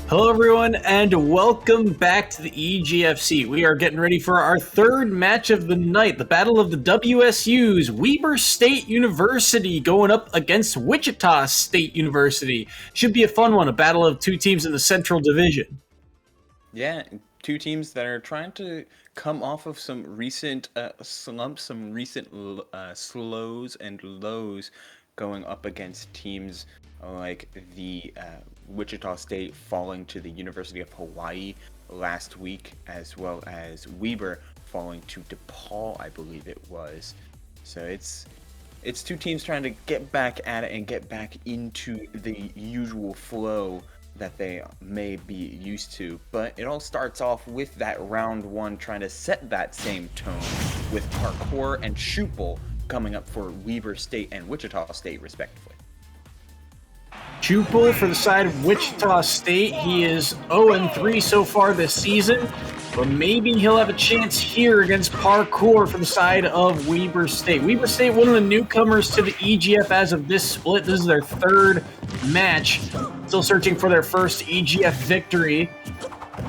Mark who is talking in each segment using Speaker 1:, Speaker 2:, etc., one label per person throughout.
Speaker 1: Hello, everyone, and welcome back to the EGFC. We are getting ready for our third match of the night, the Battle of the WSUs. Weber State University going up against Wichita State University. Should be a fun one, a battle of two teams in the Central Division.
Speaker 2: Yeah, two teams that are trying to come off of some recent slumps, some recent slows and lows going up against teams like the Wichita State falling to the University of Hawaii last week, as well as Weber falling to DePaul, I believe it was. So it's two teams trying to get back at it and get back into the usual flow that they may be used to. But it all starts off with that round one trying to set that same tone with Parkour and Schuppel coming up for Weber State and Wichita State respectively.
Speaker 1: Jupil for the side of Wichita State. He is 0-3 so far this season, but maybe he'll have a chance here against Parkour for the side of Weber State. Weber State, one of the newcomers to the EGF as of this split. This is their third match. Still searching for their first EGF victory.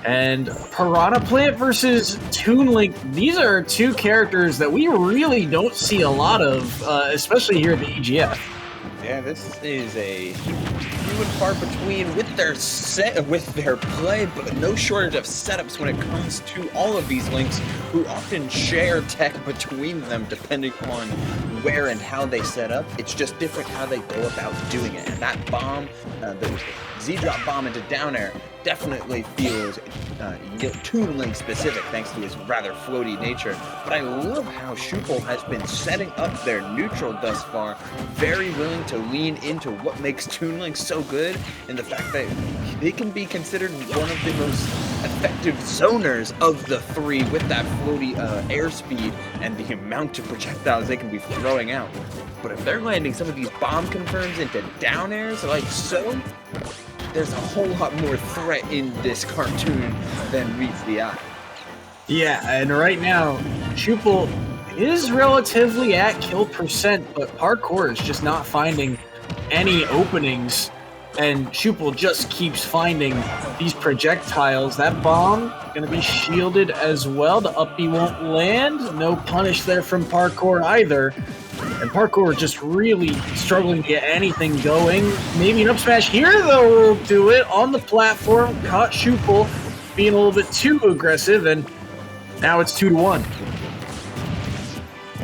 Speaker 1: And Piranha Plant versus Toon Link. These are two characters that we really don't see a lot of, especially here at the EGF.
Speaker 2: Yeah, this is a few and far between with their play, but no shortage of setups when it comes to all of these links, who often share tech between them depending on where and how they set up. It's just different how they go about doing it. And that bomb, the Z-drop bomb into down air, definitely feels Toon Link specific thanks to his rather floaty nature. But I love how Schuppel has been setting up their neutral thus far, very willing to lean into what makes Toon Link so good, and the fact that they can be considered one of the most effective zoners of the three with that floaty airspeed and the amount of projectiles they can be throwing out. But if they're landing some of these bomb confirms into down airs like so, there's a whole lot more threat in this cartoon than meets the eye.
Speaker 1: Yeah, and right now, Schuppel is relatively at kill percent, but Parkour is just not finding any openings, and Schuppel just keeps finding these projectiles. That bomb going to be shielded as well. The up B won't land. No punish there from Parkour either. And Parkour just really struggling to get anything going. Maybe an up smash here, though, will do it. On the platform, caught Schuppel being a little bit too aggressive, and now it's 2-1.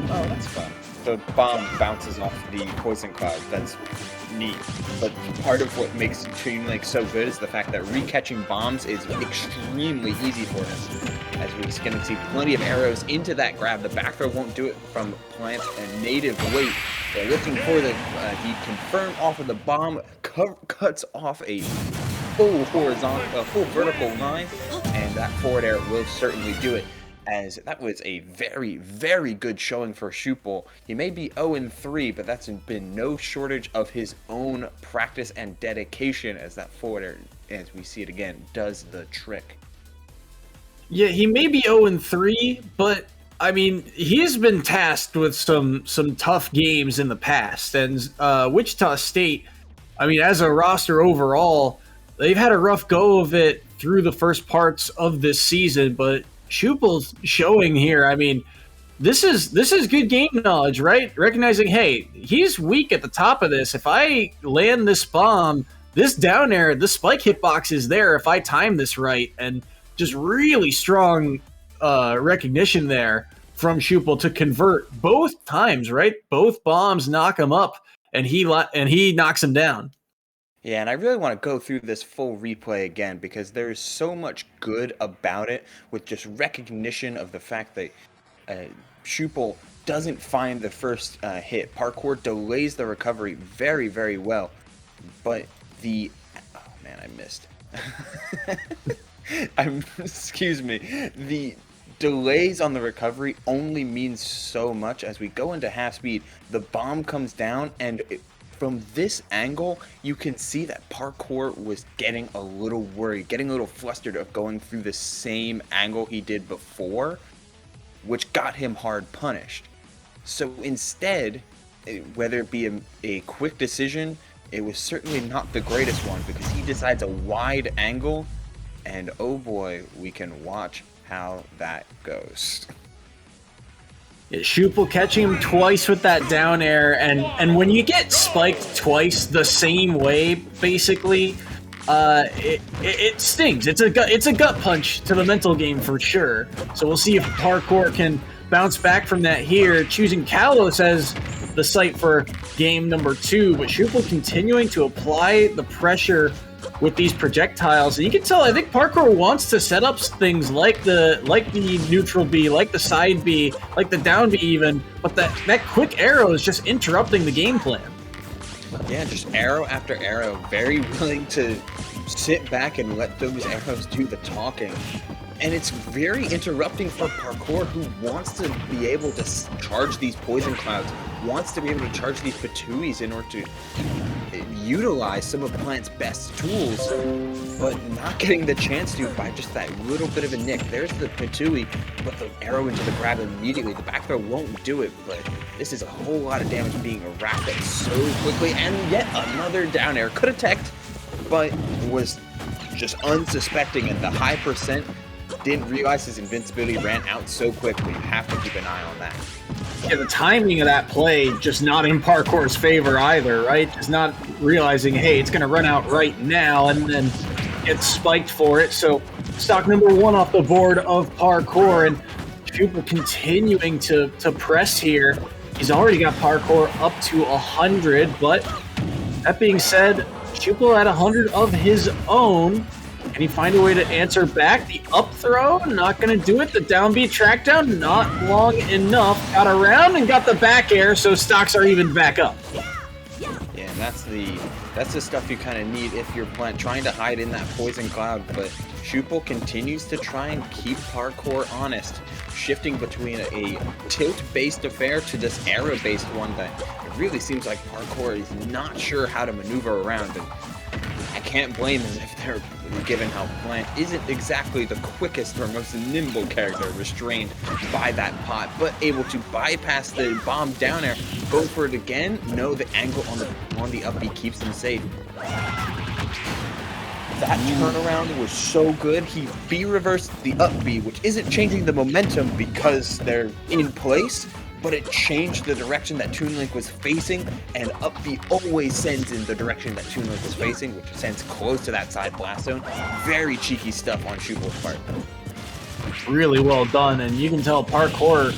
Speaker 2: Oh, that's fun. The bomb bounces off the poison cloud. That's neat. But part of what makes Toon Link so good is the fact that recatching bombs is extremely easy for him. As we're going to see plenty of arrows into that grab. The back throw won't do it from Plant and native weight. They're looking for the confirm off of the bomb, cuts off a full vertical line, and that forward air will certainly do it. As that was a very, very good showing for Schuppel. He may be 0-3, but that's been no shortage of his own practice and dedication, as that forward air, as we see it again, does the trick.
Speaker 1: Yeah, he may be 0-3, but I mean, he's been tasked with some tough games in the past. And Wichita State, I mean, as a roster overall, they've had a rough go of it through the first parts of this season, but Schuppel's showing here. I mean, this is good game knowledge, right? Recognizing, hey, he's weak at the top of this. If I land this bomb, this down air, this spike hitbox is there if I time this right. And just really strong recognition there from Schuppel to convert both times, right? Both bombs knock him up, and he knocks him down.
Speaker 2: Yeah, and I really want to go through this full replay again because there is so much good about it with just recognition of the fact that Schuppel doesn't find the first hit. Parkour delays the recovery very, very well. But the... Oh, man, I missed. Excuse me. The delays on the recovery only means so much. As we go into half speed, the bomb comes down, and from this angle, you can see that Parkour was getting a little worried, getting a little flustered of going through the same angle he did before, which got him hard punished. So instead, whether it be a quick decision, it was certainly not the greatest one because he decides a wide angle, and oh boy, we can watch how that goes.
Speaker 1: Shupel catching him twice with that down air, and when you get spiked twice the same way, basically, it stings. It's a gut punch to the mental game for sure. So we'll see if Parkour can bounce back from that here, choosing Kalos as the site for game number 2, but Shupel continuing to apply the pressure with these projectiles, and you can tell I think Parkour wants to set up things like the neutral B, like the side B, like the down B even, but that quick arrow is just interrupting the game plan.
Speaker 2: Yeah, just arrow after arrow, very willing to sit back and let those arrows do the talking. And it's very interrupting for Parkour, who wants to be able to charge these poison clouds, wants to be able to charge these Patuis in order to utilize some of Plant's best tools, but not getting the chance to by just that little bit of a nick. There's the Patui, but the arrow into the grab immediately. The back throw won't do it, but this is a whole lot of damage being wrapped up so quickly, and yet another down air. Could have teched, but was just unsuspecting at the high percent. Didn't realize his invincibility ran out so quickly. You have to keep an eye on that.
Speaker 1: Yeah, the timing of that play just not in Parkour's favor either, right? Just not realizing, hey, it's going to run out right now, and then get spiked for it. So stock number 1 off the board of Parkour, and Shupel continuing to press here. He's already got Parkour up to 100, but that being said, Shupel at 100 of his own. Can he find a way to answer back? The up throw, not going to do it. The down B track down, not long enough. Got around and got the back air, so stocks are even back up.
Speaker 2: Yeah, and that's the stuff you kind of need if you're trying to hide in that poison cloud. But Shupel continues to try and keep Parkour honest, shifting between a tilt-based affair to this arrow-based one that it really seems like Parkour is not sure how to maneuver around. And I can't blame them if they're given how Plant isn't exactly the quickest or most nimble character, restrained by that pot, but able to bypass the bomb down air, go for it again. No, the angle on the up B keeps them safe. That turnaround was so good. He B reversed the up B, which isn't changing the momentum because they're in place, but it changed the direction that Toon Link was facing, and up B always sends in the direction that Toon Link was facing, which sends close to that side blast zone. Very cheeky stuff on Shupel's part.
Speaker 1: Really well done, and you can tell Parkour,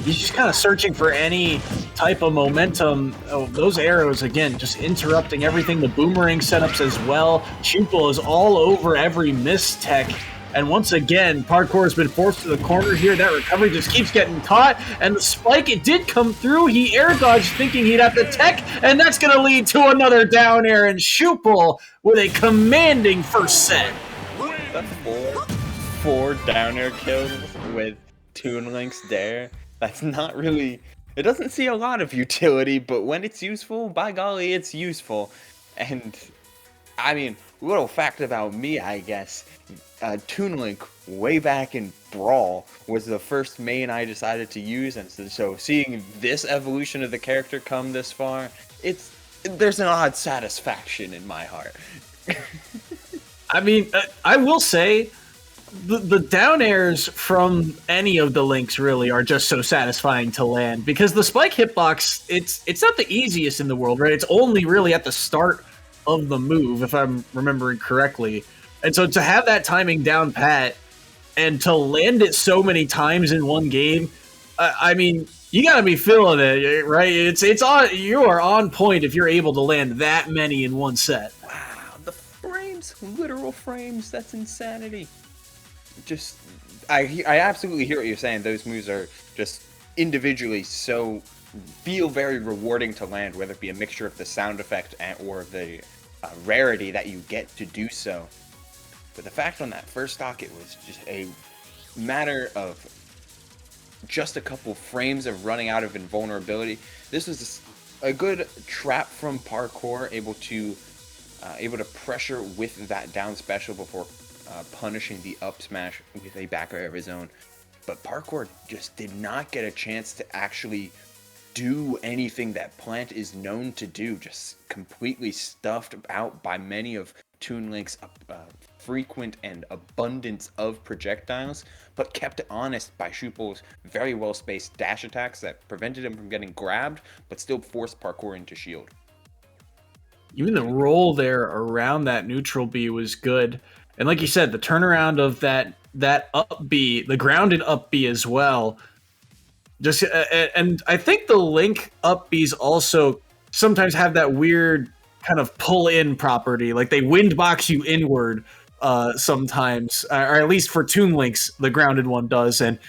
Speaker 1: he's just kind of searching for any type of momentum. Oh, those arrows, again, just interrupting everything. The boomerang setups as well. Shupel is all over every miss tech. And once again, Parkour has been forced to the corner here. That recovery just keeps getting caught. And the spike, it did come through. He air dodged thinking he'd have the tech. And that's going to lead to another down air. And Shupel with a commanding first set.
Speaker 2: That's four down air kills with Toon Link's Dare. That's not really... It doesn't see a lot of utility, but when it's useful, by golly, it's useful. And, I mean, little fact about me, I guess... Toon Link, way back in Brawl, was the first main I decided to use, and so seeing this evolution of the character come this far, there's an odd satisfaction in my heart.
Speaker 1: I mean, I will say, the down airs from any of the links really are just so satisfying to land, because the spike hitbox, it's not the easiest in the world, right? It's only really at the start of the move, if I'm remembering correctly. And so to have that timing down pat and to land it so many times in one game, I mean, you gotta be feeling it, right? It's on. You are on point if you're able to land that many in one set.
Speaker 2: Wow, the frames, literal frames. That's insanity. Just, I absolutely hear what you're saying. Those moves are just individually feel very rewarding to land, whether it be a mixture of the sound effect or the rarity that you get to do so. But the fact on that first stock, it was just a matter of just a couple frames of running out of invulnerability. This was a good trap from Parkour, able to pressure with that down special before punishing the up smash with a back air of his own. But Parkour just did not get a chance to actually do anything that Plant is known to do, just completely stuffed out by many of Toon Link's frequent and abundance of projectiles, but kept honest by Shupo's very well-spaced dash attacks that prevented him from getting grabbed, but still forced parkour into shield.
Speaker 1: Even the roll there around that neutral B was good. And like you said, the turnaround of that up B, the grounded up B as well. Just and I think the Link up Bs also sometimes have that weird kind of pull in property, like they wind box you inward sometimes, or at least for Toon Links, the grounded one does, and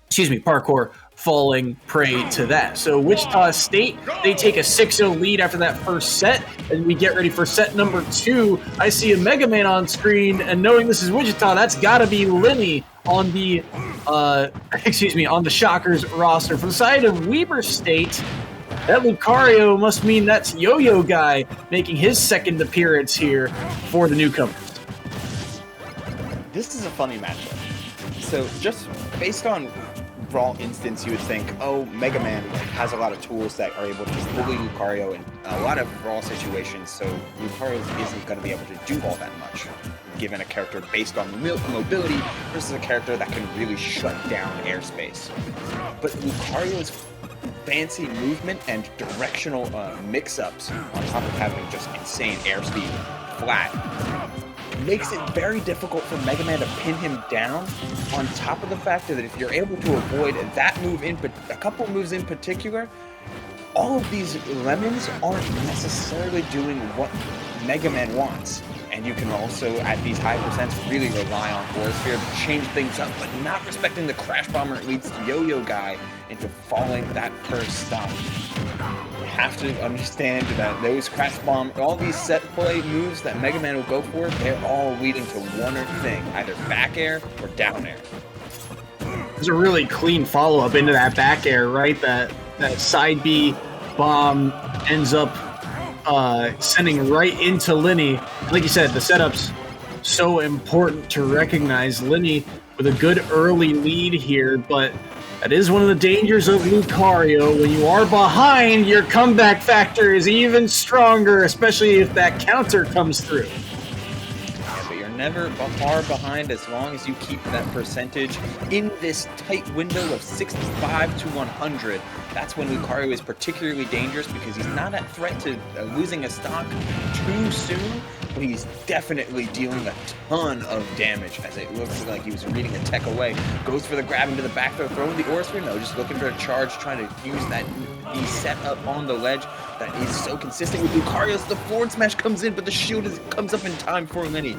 Speaker 1: Parkour falling prey to that. So Wichita State, they take a 6-0 lead after that first set, and we get ready for set number 2. I see a Mega Man on screen, and knowing this is Wichita, that's got to be Lenny on the on the Shockers roster. For the side of Weber State, that Lucario must mean that's Yo-Yo Guy making his second appearance here for the newcomers.
Speaker 2: This is a funny matchup. So just based on raw instance, you would think, oh, Mega Man has a lot of tools that are able to just bully Lucario in a lot of raw situations, so Lucario isn't going to be able to do all that much, given a character based on mobility versus a character that can really shut down airspace. But Lucario's fancy movement and directional mix-ups, on top of having just insane airspeed flat, makes it very difficult for Mega Man to pin him down, on top of the fact that if you're able to avoid that move, a couple moves in particular, all of these lemons aren't necessarily doing what Mega Man wants. And you can also, at these high percents, really rely on Aura Sphere to change things up, but not respecting the Crash Bomber leads Yo-Yo Guy into falling that first stop. You have to understand that those Crash Bomb, all these set play moves that Mega Man will go for, they're all leading to one thing, either back air or down air.
Speaker 1: There's a really clean follow-up into that back air, right? That side B bomb ends up sending right into Lenny. Like you said, the setup's so important to recognize. Lenny with a good early lead here, but that is one of the dangers of Lucario. When you are behind, your comeback factor is even stronger, especially if that counter comes through.
Speaker 2: Yeah, but you're never far behind as long as you keep that percentage in this tight window of 65 to 100. That's when Lucario is particularly dangerous, because he's not at threat to losing a stock too soon, but he's definitely dealing a ton of damage, as it looks like he was reading a tech away. Goes for the grab into the back throw, throwing the Aura Sphere, no, just looking for a charge, trying to use the setup on the ledge that is so consistent with Lucario. The forward smash comes in, but the shield comes up in time for Lenny.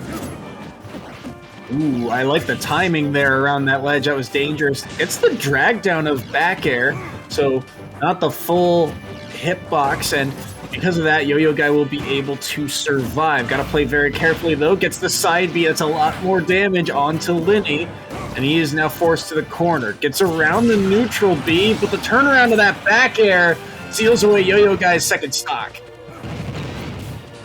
Speaker 1: Ooh, I like the timing there around that ledge. That was dangerous. It's the drag down of back air, so not the full hitbox, and because of that, Yo-Yo Guy will be able to survive. Got to play very carefully, though. Gets the side B. That's a lot more damage onto Lenny, and he is now forced to the corner. Gets around the neutral B, but the turnaround of that back air seals away Yo-Yo Guy's second stock.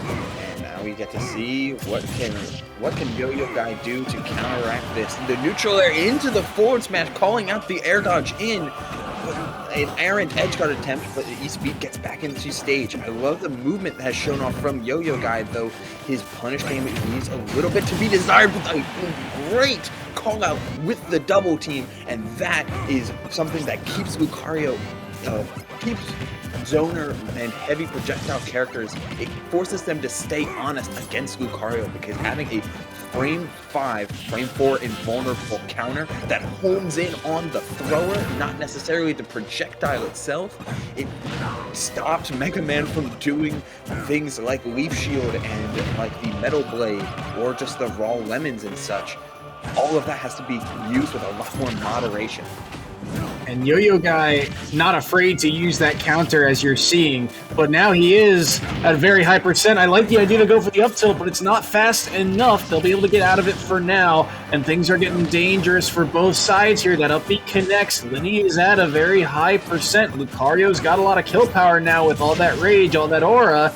Speaker 2: And now we get to see what can Yo-Yo Guy do to counteract this. The neutral air into the forward smash, calling out the air dodge in. An errant edge guard attempt, but E-Speed gets back into stage. I love the movement that has shown off from Yo-Yo Guy, though his punish damage leaves a little bit to be desired, with a great call out with the double team, and that is something that keeps Lucario, keeps zoner and heavy projectile characters, it forces them to stay honest against Lucario, because having a frame 5, frame 4 invulnerable counter that hones in on the thrower, not necessarily the projectile itself, it stops Mega Man from doing things like Leaf Shield and like the Metal Blade, or just the raw lemons and such. All of that has to be used with a lot more moderation.
Speaker 1: And Yo-Yo Guy not afraid to use that counter, as you're seeing, but now he is at a very high percent. I like the idea to go for the up tilt, but it's not fast enough. They'll be able to get out of it for now, and things are getting dangerous for both sides here. That up B connects. Lenny is at a very high percent. Lucario's got a lot of kill power now with all that rage, all that aura,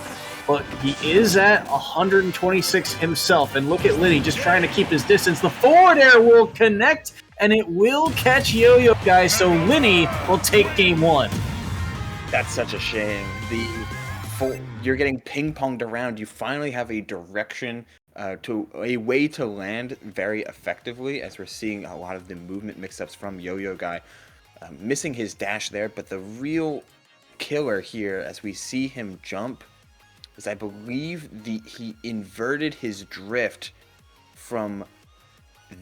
Speaker 1: but he is at 126 himself. And look at Lenny just trying to keep his distance. The forward air will connect, and it will catch Yo-Yo Guy, so Lenny will take game 1.
Speaker 2: That's such a shame. You're getting ping-ponged around. You finally have a direction, to a way to land very effectively, as we're seeing a lot of the movement mix-ups from Yo-Yo Guy. Missing his dash there, but the real killer here, as we see him jump, is I believe he inverted his drift from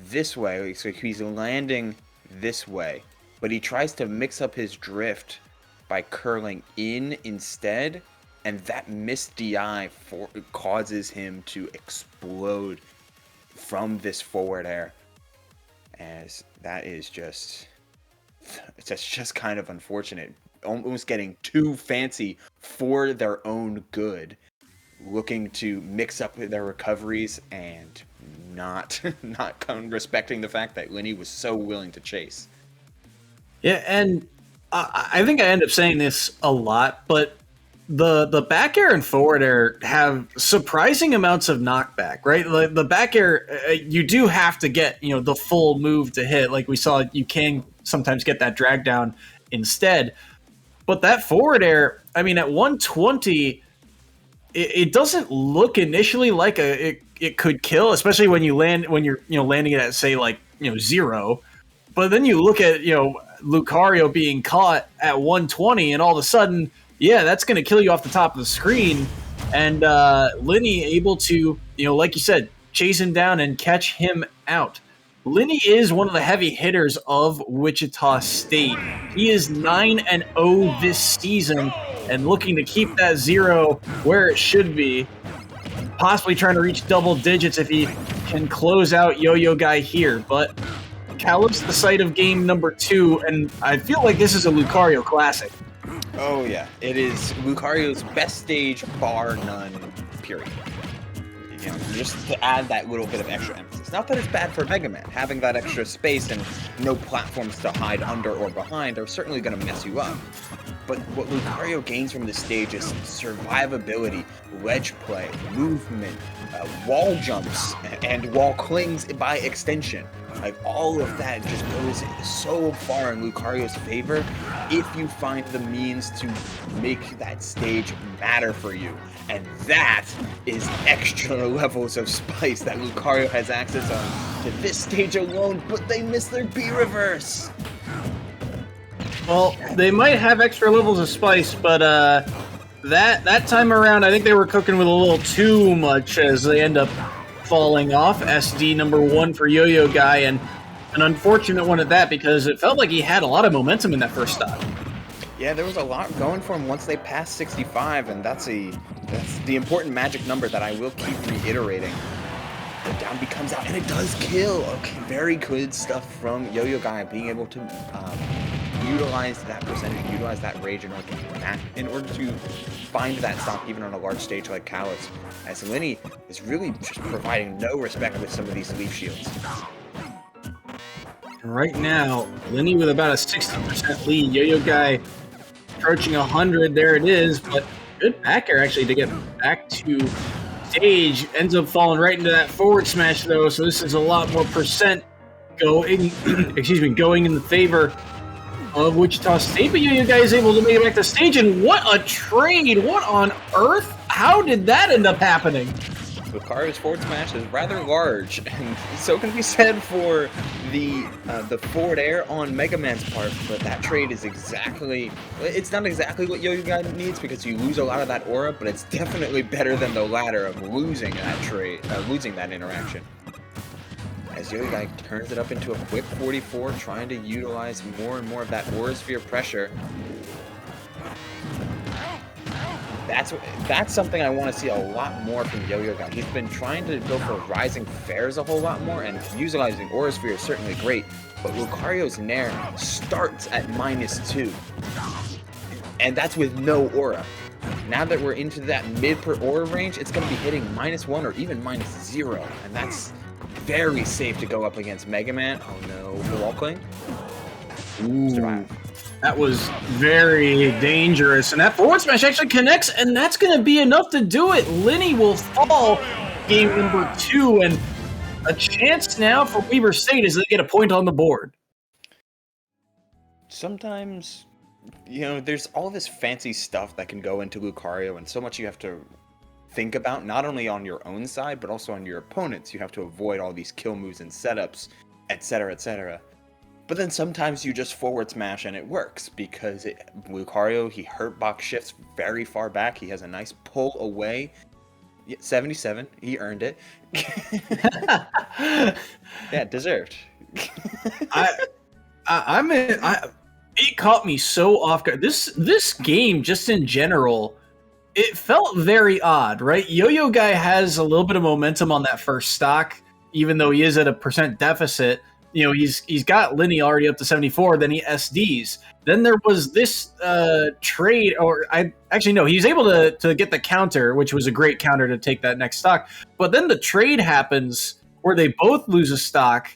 Speaker 2: this way, so he's landing this way, but he tries to mix up his drift by curling in instead, and that missed DI causes him to explode from this forward air, as that is just kind of unfortunate. Almost getting too fancy for their own good, looking to mix up their recoveries and not respecting the fact that Lenny was so willing to chase.
Speaker 1: Yeah, and I think I end up saying this a lot, but the back air and forward air have surprising amounts of knockback, right? The back air, you do have to get, the full move to hit. Like we saw, you can sometimes get that drag down instead. But that forward air, I mean, at 120, it doesn't look initially like it could kill, especially when you're landing it at, say, like 0. But then you look at Lucario being caught at 120, and all of a sudden, yeah, that's going to kill you off the top of the screen. And Lenny able to, like you said, chase him down and catch him out. Lenny is one of the heavy hitters of Wichita State. He is 9-0 this season and looking to keep that 0 where it should be. Possibly trying to reach double digits if he can close out Yo-Yo Guy here. But Calip's the site of game number 2, and I feel like this is a Lucario classic.
Speaker 2: Oh yeah, it is Lucario's best stage, bar none, period. Just to add that little bit of extra emphasis. Not that it's bad for Mega Man. Having that extra space and no platforms to hide under or behind are certainly going to mess you up. But what Lucario gains from this stage is survivability, ledge play, movement, wall jumps, and wall clings by extension. Like, all of that just goes so far in Lucario's favor if you find the means to make that stage matter for you. And that is extra levels of spice that Lucario has access on to this stage alone, but they miss their B-reverse.
Speaker 1: Well, they might have extra levels of spice, but that time around, I think they were cooking with a little too much as they end up falling off. SD number 1 for Yo-Yo Guy, and an unfortunate one at that, because it felt like he had a lot of momentum in that first stop.
Speaker 2: Yeah, there was a lot going for him once they passed 65, and that's the important magic number that I will keep reiterating. The down B comes out, and it does kill. Okay, very good stuff from Yo-Yo Guy, being able to utilize that percentage, utilize that rage in order to find that stop even on a large stage like Kalos, as Lenny is really just providing no respect with some of these leaf shields.
Speaker 1: Right now, Lenny with about a 60% lead. Yo-Yo Guy approaching 100. There it is, but good back air actually to get back to stage. Ends up falling right into that forward smash though, so this is a lot more percent going going in the favor of Wichita State, but Yo-Yo Guy is able to make it back to stage, and what a trade! What on earth? How did that end up happening?
Speaker 2: Lucario's forward smash is rather large, and so can be said for the forward air on Mega Man's part, but that trade is it's not exactly what Yo-Yo Guy needs, because you lose a lot of that aura, but it's definitely better than the latter of losing that trade, losing that interaction. As Yo-Yo Guy turns it up into a quick 44, trying to utilize more and more of that Aura Sphere pressure. That's something I want to see a lot more from Yo-Yo Guy. He's been trying to go for rising fares a whole lot more, and utilizing Aura Sphere is certainly great, but Lucario's Nair starts at -2, and that's with no aura. Now that we're into that mid per aura range, it's going to be hitting -1 or even -0, and that's very safe to go up against Mega Man. Oh no, the wall cling. Survive.
Speaker 1: That was very dangerous, and that forward smash actually connects, and that's going to be enough to do it. Lenny will fall game number 2, and a chance now for Weber State as they get a point on the board.
Speaker 2: Sometimes, there's all this fancy stuff that can go into Lucario, and so much you have to think about, not only on your own side, but also on your opponents. You have to avoid all these kill moves and setups, etc., etc. But then sometimes you just forward smash and it works, because Lucario, he hurt box shifts very far back. He has a nice pull away. 77, he earned it. Yeah, deserved.
Speaker 1: It caught me so off guard. This game, just in general, it felt very odd, right? Yo-Yo Guy has a little bit of momentum on that first stock, even though he is at a percent deficit. He's got Linny already up to 74, then he SDs. Then there was this trade, he was able to get the counter, which was a great counter to take that next stock. But then the trade happens where they both lose a stock,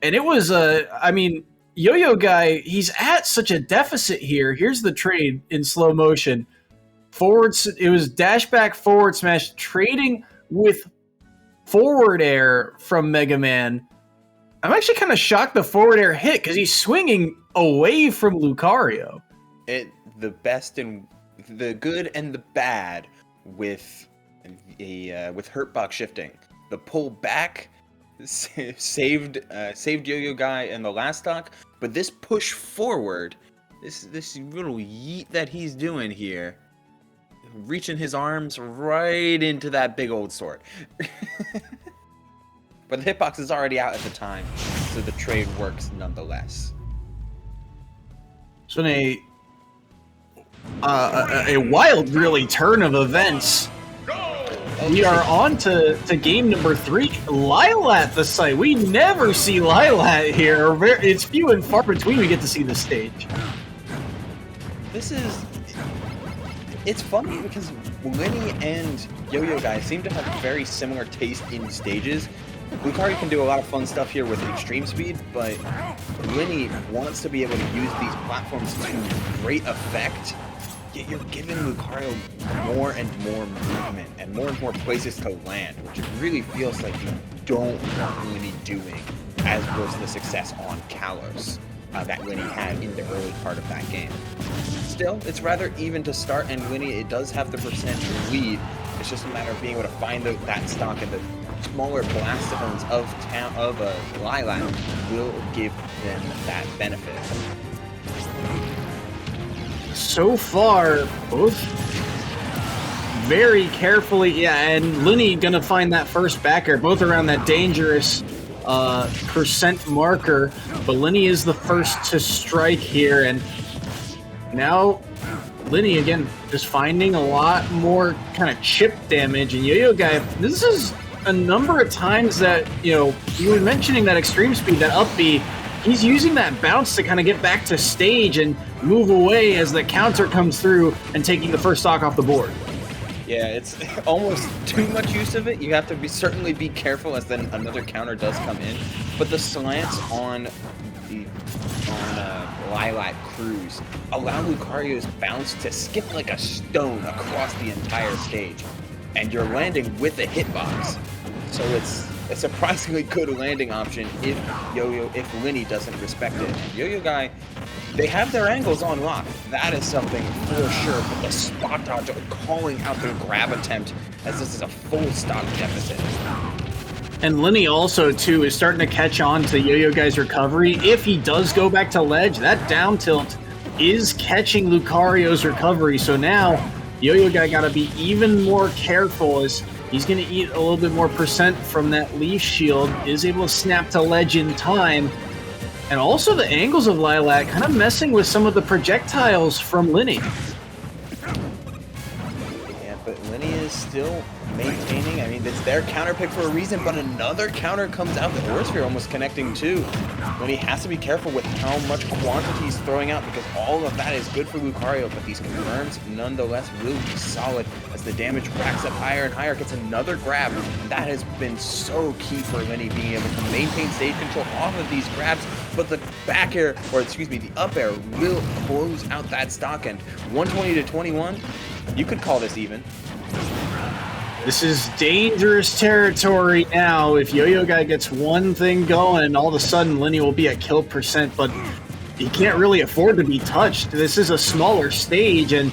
Speaker 1: and it was Yo-Yo Guy, he's at such a deficit here. Here's the trade in slow motion. It was dash back forward smash, trading with forward air from Mega Man. I'm actually kind of shocked the forward air hit because he's swinging away from Lucario.
Speaker 2: The good and the bad with hurtbox shifting. The pull back saved Yo-Yo Guy in the last stock, but this push forward, this little yeet that he's doing here, reaching his arms right into that big old sword. But the hitbox is already out at the time, so the trade works nonetheless.
Speaker 1: So a wild, really, turn of events. We are on to game number 3. Lylat the site. We never see Lylat here. It's few and far between we get to see the stage.
Speaker 2: It's funny because Linny and Yo-Yo Guy seem to have very similar taste in stages. Lucario can do a lot of fun stuff here with extreme speed, but Linny wants to be able to use these platforms to great effect, yet you're giving Lucario more and more movement and more places to land, which it really feels like you don't want Linny doing, as was the success on Kalos that Linny had in the early part of that game. Still, it's rather even to start, and Linny, it does have the percent lead. It's just a matter of being able to find that stock, and the smaller blast zones of Lylat will give them that benefit.
Speaker 1: So far, both very carefully, and Linny gonna find that first backer, both around that dangerous percent marker, but Linny is the first to strike here, and now Linny again just finding a lot more kind of chip damage. And Yo-Yo Guy, this is a number of times that, you were mentioning that extreme speed, that up B, he's using that bounce to kind of get back to stage and move away as the counter comes through and taking the first stock off the board.
Speaker 2: Yeah, it's almost too much use of it. You have to certainly be careful as then another counter does come in. But the slants on Lylat Cruise allow Lucario's bounce to skip like a stone across the entire stage. And you're landing with a hitbox. So it's a surprisingly good landing option if Linny doesn't respect it. And Yo-Yo Guy, they have their angles on lock. That is something for sure. But the spot dodge calling out the grab attempt, as this is a full stock deficit.
Speaker 1: And Linny also, too, is starting to catch on to Yo-Yo Guy's recovery. If he does go back to ledge, that down tilt is catching Lucario's recovery. So now Yo-Yo Guy got to be even more careful, as he's going to eat a little bit more percent from that leaf shield, is able to snap to ledge in time. And also the angles of Lylat kind of messing with some of the projectiles from Linny.
Speaker 2: Yeah, but Linny is still maintaining. I mean, it's their counter pick for a reason, but another counter comes out. The Aura Sphere almost connecting too. Linny has to be careful with how much quantity he's throwing out, because all of that is good for Lucario, but these confirms nonetheless will be solid as the damage racks up higher and higher. Gets another grab, and that has been so key for Linny, being able to maintain stage control off of these grabs. But the back air, the up air, will close out that stock end. 120 to 21. You could call this even.
Speaker 1: This is dangerous territory now. If Yo-Yo Guy gets one thing going, all of a sudden Lenny will be at kill percent, but he can't really afford to be touched. This is a smaller stage, and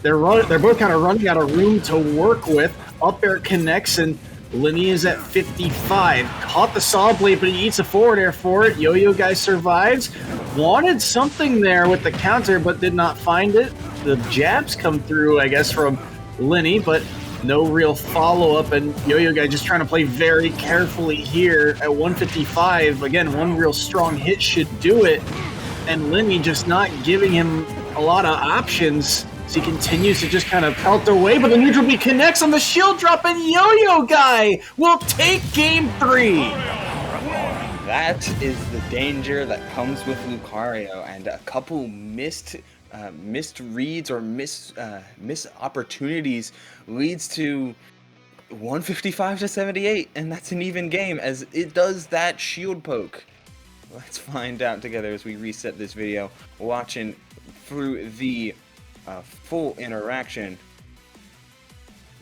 Speaker 1: they're both kind of running out of room to work with. Up air connects, and Lenny is at 55. Caught the saw blade, but he eats a forward air for it. Yo-Yo Guy survives. Wanted something there with the counter, but did not find it. The jabs come through, I guess, from Lenny, but no real follow-up, and Yo-Yo Guy just trying to play very carefully here at 155. Again, one real strong hit should do it, and Lenny just not giving him a lot of options, so he continues to just kind of pelt away, but the neutral B connects on the shield drop, and Yo-Yo Guy will take game 3.
Speaker 2: That is the danger that comes with Lucario, and a couple missed reads or missed opportunities leads to 155 to 78, and that's an even game as it does that shield poke. Let's find out together as we reset this video, watching through the full interaction.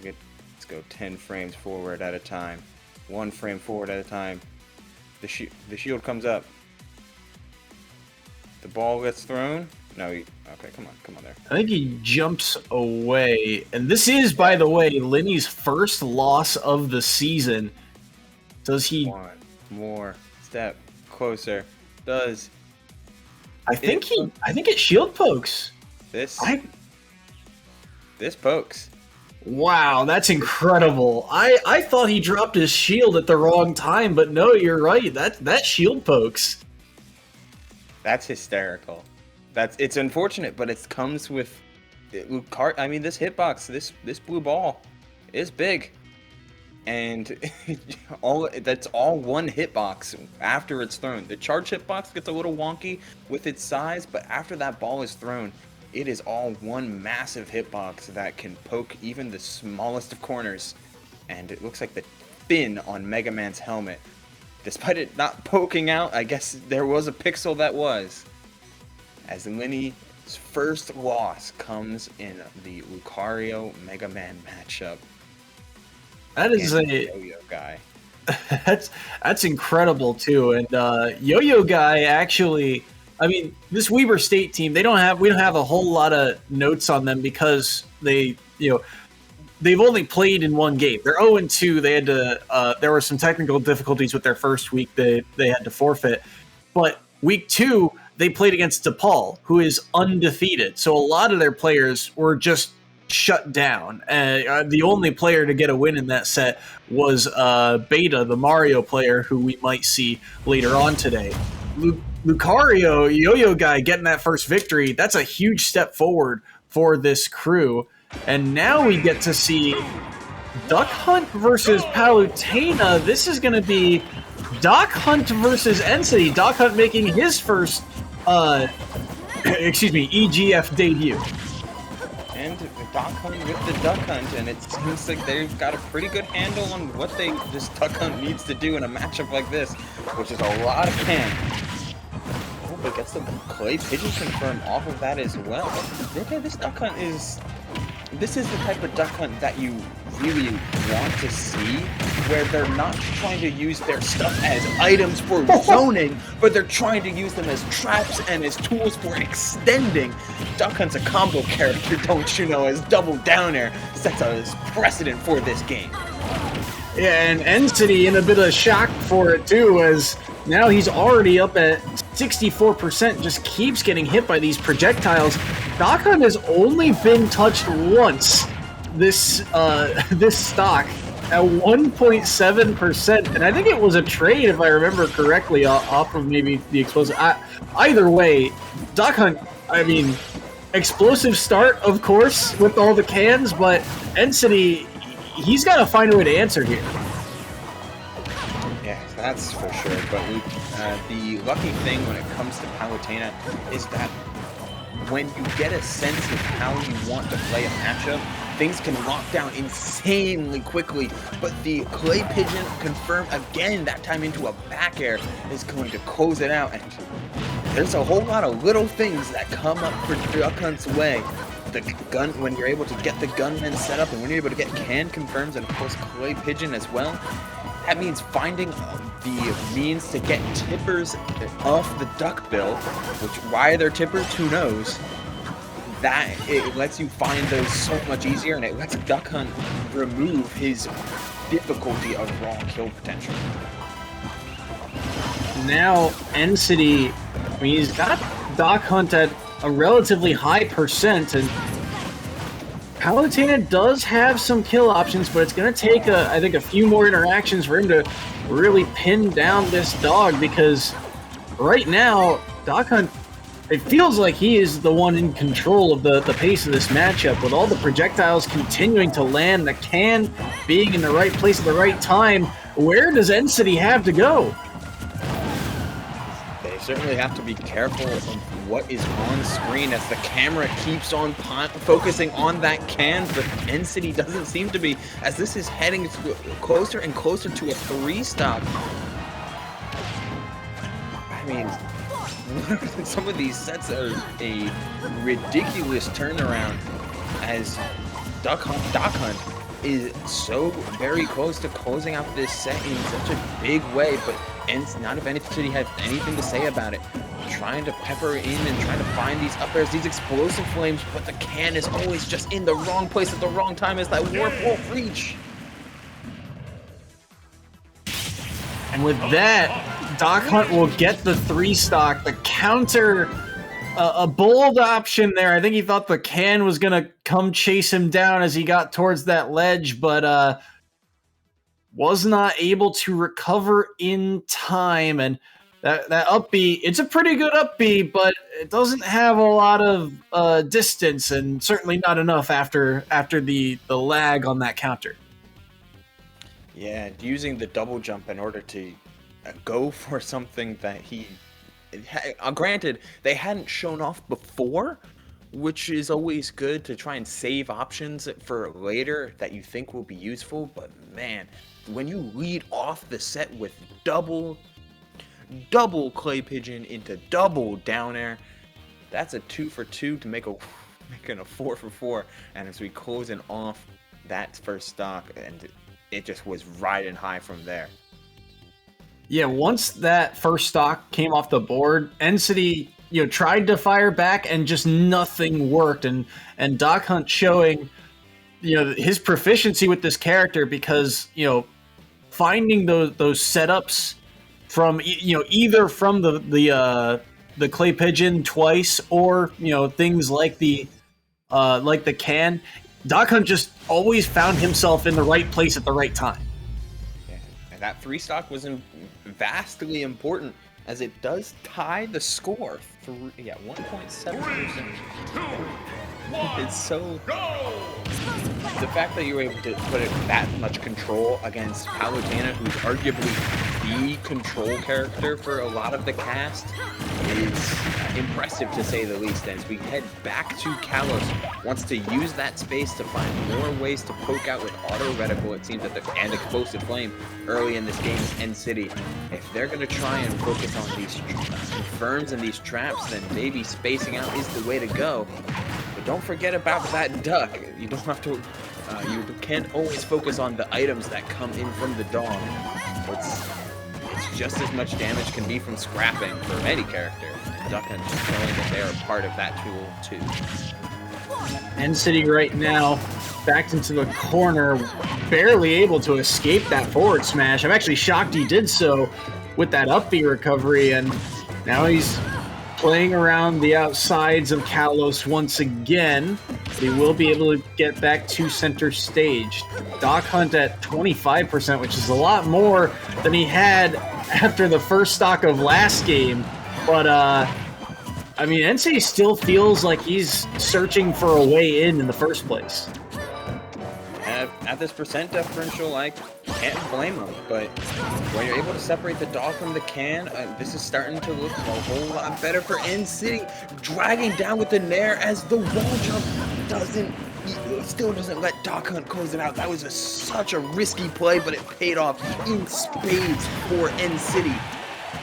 Speaker 2: Let's go 10 frames forward at a time, 1 frame forward at a time. The shield comes up. The ball gets thrown. No, okay, come on there.
Speaker 1: I think he jumps away. And this is, by the way, Lenny's first loss of the season. Does he...
Speaker 2: One more step closer. Does...
Speaker 1: I think it shield pokes.
Speaker 2: This pokes.
Speaker 1: Wow, that's incredible. I thought he dropped his shield at the wrong time, but no, you're right. That shield pokes.
Speaker 2: That's hysterical. It's unfortunate, but it comes with I mean, this hitbox, this blue ball is big, and that's all one hitbox after it's thrown. The charge hitbox gets a little wonky with its size, but after that ball is thrown, it is all one massive hitbox that can poke even the smallest of corners. And it looks like the fin on Mega Man's helmet, despite it not poking out, I guess there was a pixel that was. As Lenny's first loss comes in the Lucario Mega Man matchup.
Speaker 1: That is a
Speaker 2: Yo-Yo Guy.
Speaker 1: that's incredible too. And Yo-Yo Guy actually, I mean, this Weber State team, we don't have a whole lot of notes on them because they've only played in one game. They're 0-2. They had to there were some technical difficulties with their first week. They had to forfeit. But week 2, they played against DePaul, who is undefeated. So a lot of their players were just shut down. The only player to get a win in that set was Beta, the Mario player, who we might see later on today. Lucario, Yo-Yo Guy getting that first victory, that's a huge step forward for this crew. And now we get to see Duck Hunt versus Palutena. This is going to be Doc Hunt versus Entity. Doc Hunt making his first EGF debut.
Speaker 2: And the Duck Hunt with the Duck Hunt, and it seems like they've got a pretty good handle on what this Duck Hunt needs to do in a matchup like this, which is a lot of camp. Oh, but gets the Clay Pigeon confirmed off of that as well. Okay, this Duck Hunt is the type of Duck Hunt that you really want to see, where they're not trying to use their stuff as items for zoning, but they're trying to use them as traps and as tools for extending. Duck Hunt's a combo character, don't you know, as Double Downer sets a precedent for this game.
Speaker 1: Yeah, and Entity in a bit of shock for it too, as now he's already up at 64%, just keeps getting hit by these projectiles. Doc Hunt has only been touched once this stock at 1.7%, and I think it was a trade, if I remember correctly, off of maybe the explosive. Either way, Doc Hunt, I mean, explosive start, of course, with all the cans, but Entity, he's got to find a way to answer here.
Speaker 2: Yeah, that's for sure. But the lucky thing when it comes to Palutena is that when you get a sense of how you want to play a matchup, things can lock down insanely quickly. But the Clay Pigeon confirmed again, that time into a back air, is going to close it out. And there's a whole lot of little things that come up for Duck Hunt's way. the gun, when you're able to get the gunman set up, and when you're able to get can confirms, and of course clay pigeon as well, that means finding the means to get tippers off the duckbill, which why they're tippers, who knows. That it lets you find those so much easier, and it lets Duck Hunt remove his difficulty of raw kill potential.
Speaker 1: Now, N-City, I mean, he's got Duck Hunt at a relatively high percent, and Palutena does have some kill options, but it's going to take, I think, a few more interactions for him to really pin down this dog, because right now, Duck Hunt, it feels like he is the one in control of the pace of this matchup, with all the projectiles continuing to land, the can being in the right place at the right time. Where does N-City have to go?
Speaker 2: They certainly have to be careful of what is on screen as the camera keeps on focusing on that can, but N-City doesn't seem to be, as this is heading closer and closer to a 3-stock. I mean, some of these sets are a ridiculous turnaround, as Duck Hunt is so very close to closing out this set in such a big way, but not if N-City has anything to say about it. Trying to pepper in and trying to find these up airs, these explosive flames, but the can is always just in the wrong place at the wrong time as that warp won't reach.
Speaker 1: And with that, Duck Hunt will get the 3-stock. The counter, a bold option there. I think he thought the can was going to come chase him down as he got towards that ledge, but was not able to recover in time. And that up B, it's a pretty good up B, but it doesn't have a lot of distance, and certainly not enough after the lag on that counter.
Speaker 2: Yeah, using the double jump in order to go for something that granted, they hadn't shown off before, which is always good to try and save options for later that you think will be useful. But man, when you lead off the set with double clay pigeon into double down air, that's a 2 for 2 to making a 4 for 4. And as we closing off that first stock, and it just was riding high from there.
Speaker 1: Yeah, once that first stock came off the board, N-City, tried to fire back and just nothing worked. And Duck Hunt showing, his proficiency with this character, because, finding those setups from, either from the clay pigeon twice, or, things like the can, Duck Hunt just always found himself in the right place at the right time.
Speaker 2: Yeah, and that 3-stock was vastly important, as it does tie the score for 1.7%. It's so the fact that you were able to put it that much control against Palutena, who's arguably the control character for a lot of the cast, is impressive to say the least. As we head back to Kalos, wants to use that space to find more ways to poke out with auto reticle, it seems, and explosive flame early in this game is N-City. If they're going to try and focus on these confirms and these traps, then maybe spacing out is the way to go. But don't forget about that duck. You don't have to. You can't always focus on the items that come in from the dog. It's just as much damage can be from scrapping for any character. And Duck Hunt just showing that they are part of that tool too.
Speaker 1: N-City right now backed into the corner, barely able to escape that forward smash. I'm actually shocked he did so with that up B recovery, and now he's playing around the outsides of Kalos once again. But he will be able to get back to center stage. Duck Hunt at 25%, which is a lot more than he had after the first stock of last game. But, I mean, N-City still feels like he's searching for a way in the first place.
Speaker 2: At this percent differential, I can't blame him, but when you're able to separate the dog from the can, this is starting to look a whole lot better for N-City, dragging down with the nair as the wall jump still doesn't let Duck Hunt close it out. That was such a risky play, but it paid off in spades for N-City,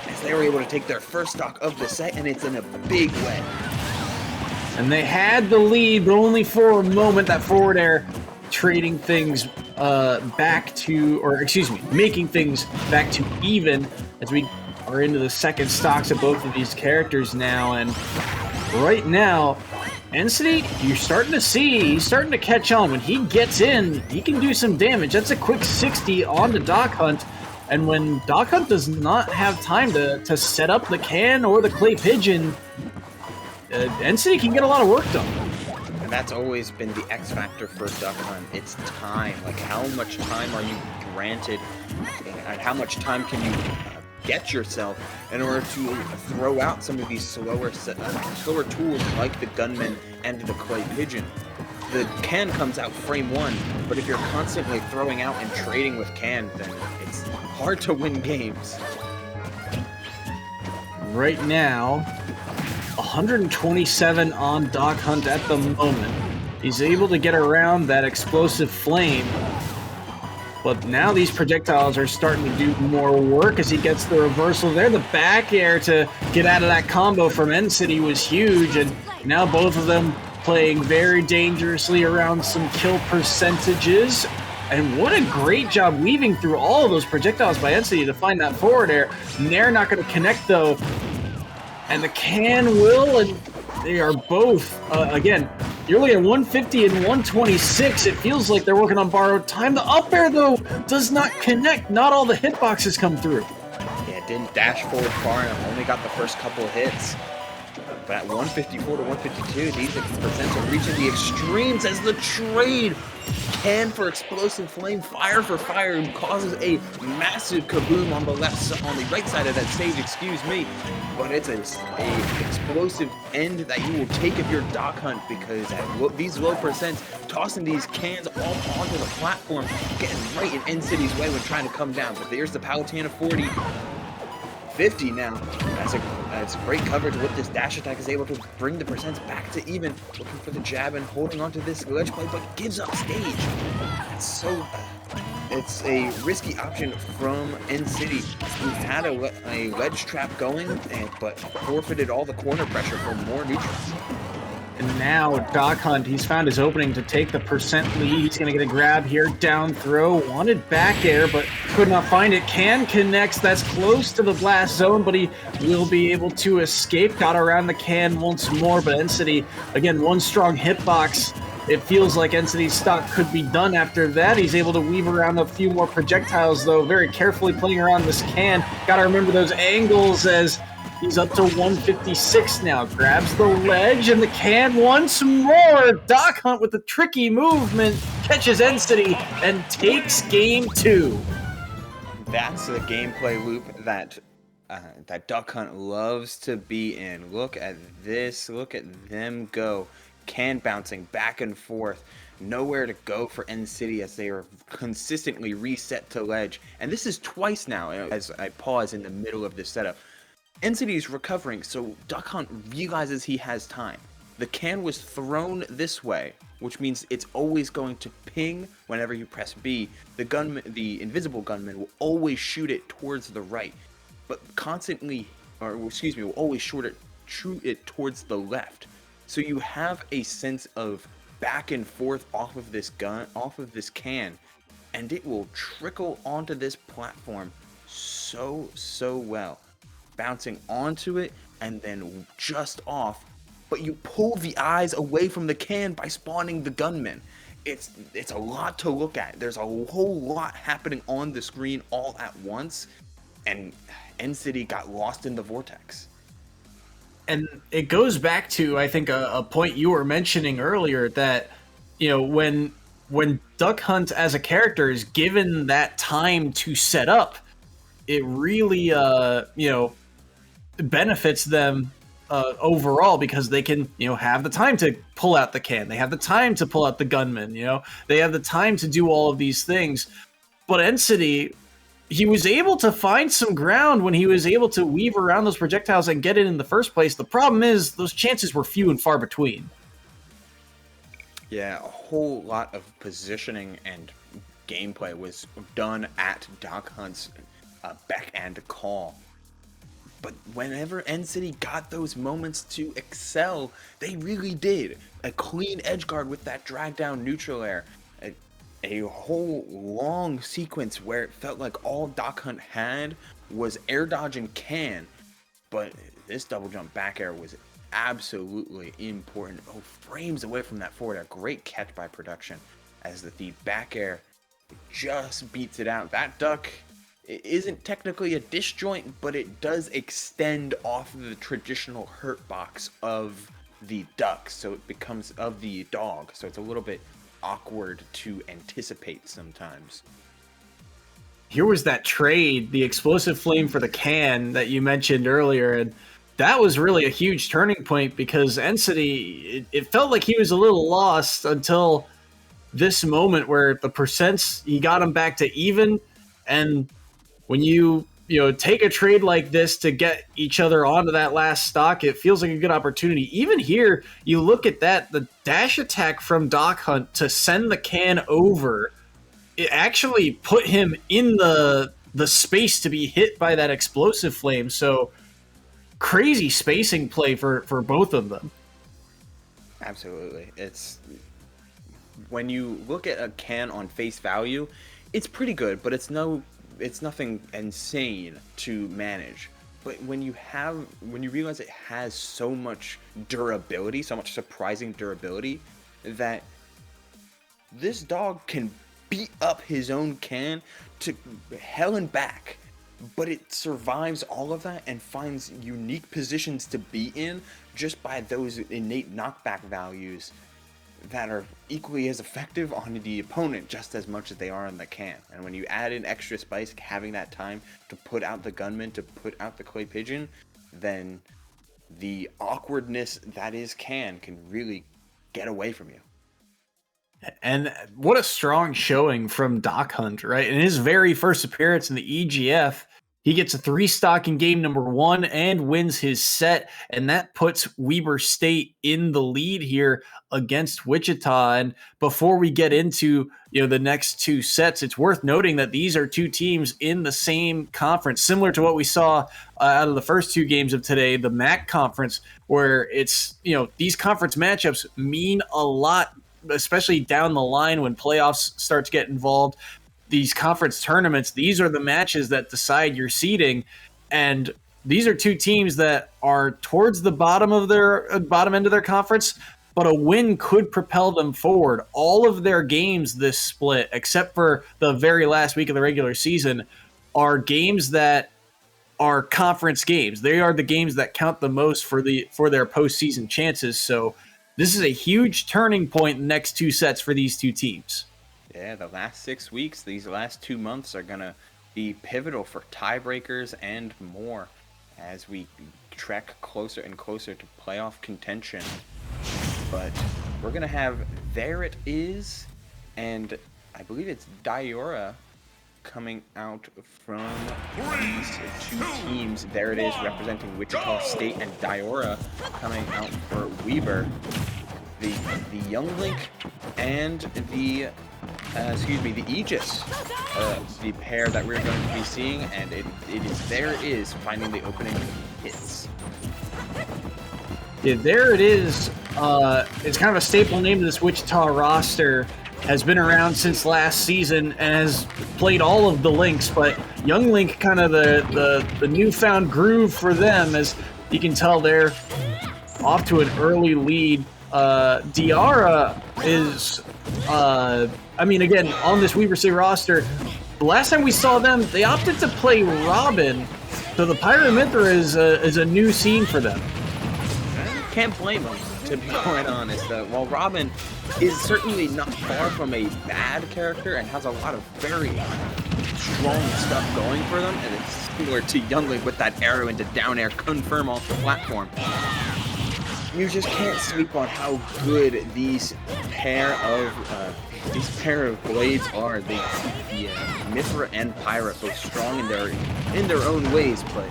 Speaker 2: as they were able to take their first stock of the set, and it's in a big way.
Speaker 1: And they had the lead, but only for a moment. That forward air trading things back to, or excuse me, making things back to even as we are into the second stocks of both of these characters now. And right now, Entity, you're starting to see, he's starting to catch on. When he gets in, he can do some damage. That's a quick 60 on the Doc Hunt. And when Doc Hunt does not have time to set up the can or the clay pigeon, Entity can get a lot of work done.
Speaker 2: And that's always been the X factor for Duck Hunt. It's time. Like, how much time are you granted, and how much time can you get yourself in order to throw out some of these slower tools like the gunman and the clay pigeon. The can comes out frame 1, but if you're constantly throwing out and trading with can, then it's hard to win games.
Speaker 1: Right now, 127 on Doc Hunt at the moment. He's able to get around that explosive flame, but now these projectiles are starting to do more work as he gets the reversal there. The back air to get out of that combo from N-City was huge, and now both of them playing very dangerously around some kill percentages. And what a great job weaving through all of those projectiles by N-City to find that forward air. Nair not going to connect though. And the can will, and they are both, again, you're looking at 150 and 126. It feels like they're working on borrowed time. The up air, though, does not connect. Not all the hitboxes come through.
Speaker 2: Yeah, it didn't dash forward far enough. Only got the first couple of hits. But at 154 to 152, these percents are reaching the extremes as the trade can for explosive flame, fire for fire, causes a massive kaboom on the right side of that stage, excuse me. But it's a explosive end that you will take of your Doc Hunt, because at these low percents, tossing these cans all onto the platform, getting right in N-City's way when trying to come down. But there's the Palutena 40. 50 now. That's a great coverage with this dash attack, is able to bring the percents back to even, looking for the jab and holding onto this ledge play, but gives up stage. It's a risky option from N-City, who had a ledge trap going, but forfeited all the corner pressure for more neutrals.
Speaker 1: And now Doc Hunt, he's found his opening to take the percent lead. He's going to get a grab here, down throw, wanted back air, but could not find it. Can connects, that's close to the blast zone, but he will be able to escape. Got around the can once more, but N-City, again, one strong hitbox. It feels like N-City's stock could be done after that. He's able to weave around a few more projectiles, though, very carefully playing around this can. Got to remember those angles as he's up to 156 now. Grabs the ledge and the can once more. Doc Hunt with the tricky movement catches N-City and takes game 2.
Speaker 2: That's the gameplay loop that Doc Hunt loves to be in. Look at this. Look at them go. Can bouncing back and forth. Nowhere to go for N-City as they are consistently reset to ledge. And this is twice now as I pause in the middle of this setup. N-City is recovering, so Doc Hunt realizes he has time. The can was thrown this way, which means it's always going to ping whenever you press B. The invisible gunman will always shoot it towards the right, but will always shoot it towards the left. So you have a sense of back and forth off of this can, and it will trickle onto this platform so well. Bouncing onto it and then just off, but you pull the eyes away from the can by spawning the gunman. It's a lot to look at. There's a whole lot happening on the screen all at once, and N-City got lost in the vortex.
Speaker 1: And it goes back to, I think, a point you were mentioning earlier, that, you know, when Duck Hunt as a character is given that time to set up, it really, benefits them overall, because they can, have the time to pull out the can. They have the time to pull out the gunman, They have the time to do all of these things. But N-City, he was able to find some ground when he was able to weave around those projectiles and get it in the first place. The problem is those chances were few and far between.
Speaker 2: Yeah, a whole lot of positioning and gameplay was done at Doc Hunt's beck and call. But whenever NCity got those moments to excel, they really did. A clean edge guard with that drag down neutral air. A whole long sequence where it felt like all Doc Hunt had was air dodge and can. But this double jump back air was absolutely important. Oh, frames away from that forward air. Great catch by production as the back air just beats it out. That duck isn't technically a disjoint, but it does extend off of the traditional hurt box of the duck, so it becomes of the dog, so it's a little bit awkward to anticipate sometimes.
Speaker 1: Here was that trade, the explosive flame for the can that you mentioned earlier, and that was really a huge turning point because NCity, it felt like he was a little lost until this moment where the percents, he got him back to even. And when you take a trade like this to get each other onto that last stock, it feels like a good opportunity. Even here, you look at that, the dash attack from Doc Hunt to send the can over, it actually put him in the space to be hit by that explosive flame. So crazy spacing play for both of them.
Speaker 2: Absolutely. It's when you look at a can on face value, it's pretty good, but it's nothing insane to manage. But when you realize it has so much durability, so much surprising durability, that this dog can beat up his own can to hell and back, but it survives all of that and finds unique positions to be in just by those innate knockback values that are equally as effective on the opponent just as much as they are on the can. And when you add in extra spice, having that time to put out the gunman, to put out the clay pigeon, then the awkwardness that is can really get away from you.
Speaker 1: And what a strong showing from Doc Hunt, right? In his very first appearance in the EGF, he gets a 3-stock in game number 1 and wins his set, and that puts Weber State in the lead here against Wichita. And before we get into the next 2 sets, it's worth noting that these are 2 teams in the same conference, similar to what we saw out of the first 2 games of today, the MAC conference, where it's these conference matchups mean a lot, especially down the line when playoffs start to get involved. These conference tournaments, these are the matches that decide your seeding, and these are 2 teams that are towards the bottom end of their conference, but a win could propel them forward. All of their games this split, except for the very last week of the regular season, are games that are conference games. They are the games that count the most for their postseason chances. So this is a huge turning point in the next 2 sets for these 2 teams.
Speaker 2: Yeah, the last 6 weeks, these last 2 months are going to be pivotal for tiebreakers and more as we trek closer and closer to playoff contention. But we're going to have There It Is, and I believe it's Diora coming out from these 2 teams. There It Is representing Wichita State, and Diora coming out for Weber. The Young Link and the Aegis, the pair that we're going to be seeing, and it is There It Is finding the opening hits.
Speaker 1: Yeah, There It Is. It's kind of a staple name to this Wichita roster. Has been around since last season and has played all of the links, but Young Link kind of the newfound groove for them, as you can tell they're off to an early lead. Diara is, again, on this Weber State roster, the last time we saw them, they opted to play Robin, so the Pyramithra is a new scene for them.
Speaker 2: Can't blame them, to be quite honest. While Robin is certainly not far from a bad character and has a lot of very strong stuff going for them, and it's similar to Young Link with that arrow into down air confirm off the platform. You just can't sleep on how good these pair of blades are. The Mithra and Pyra, both strong in their own ways, but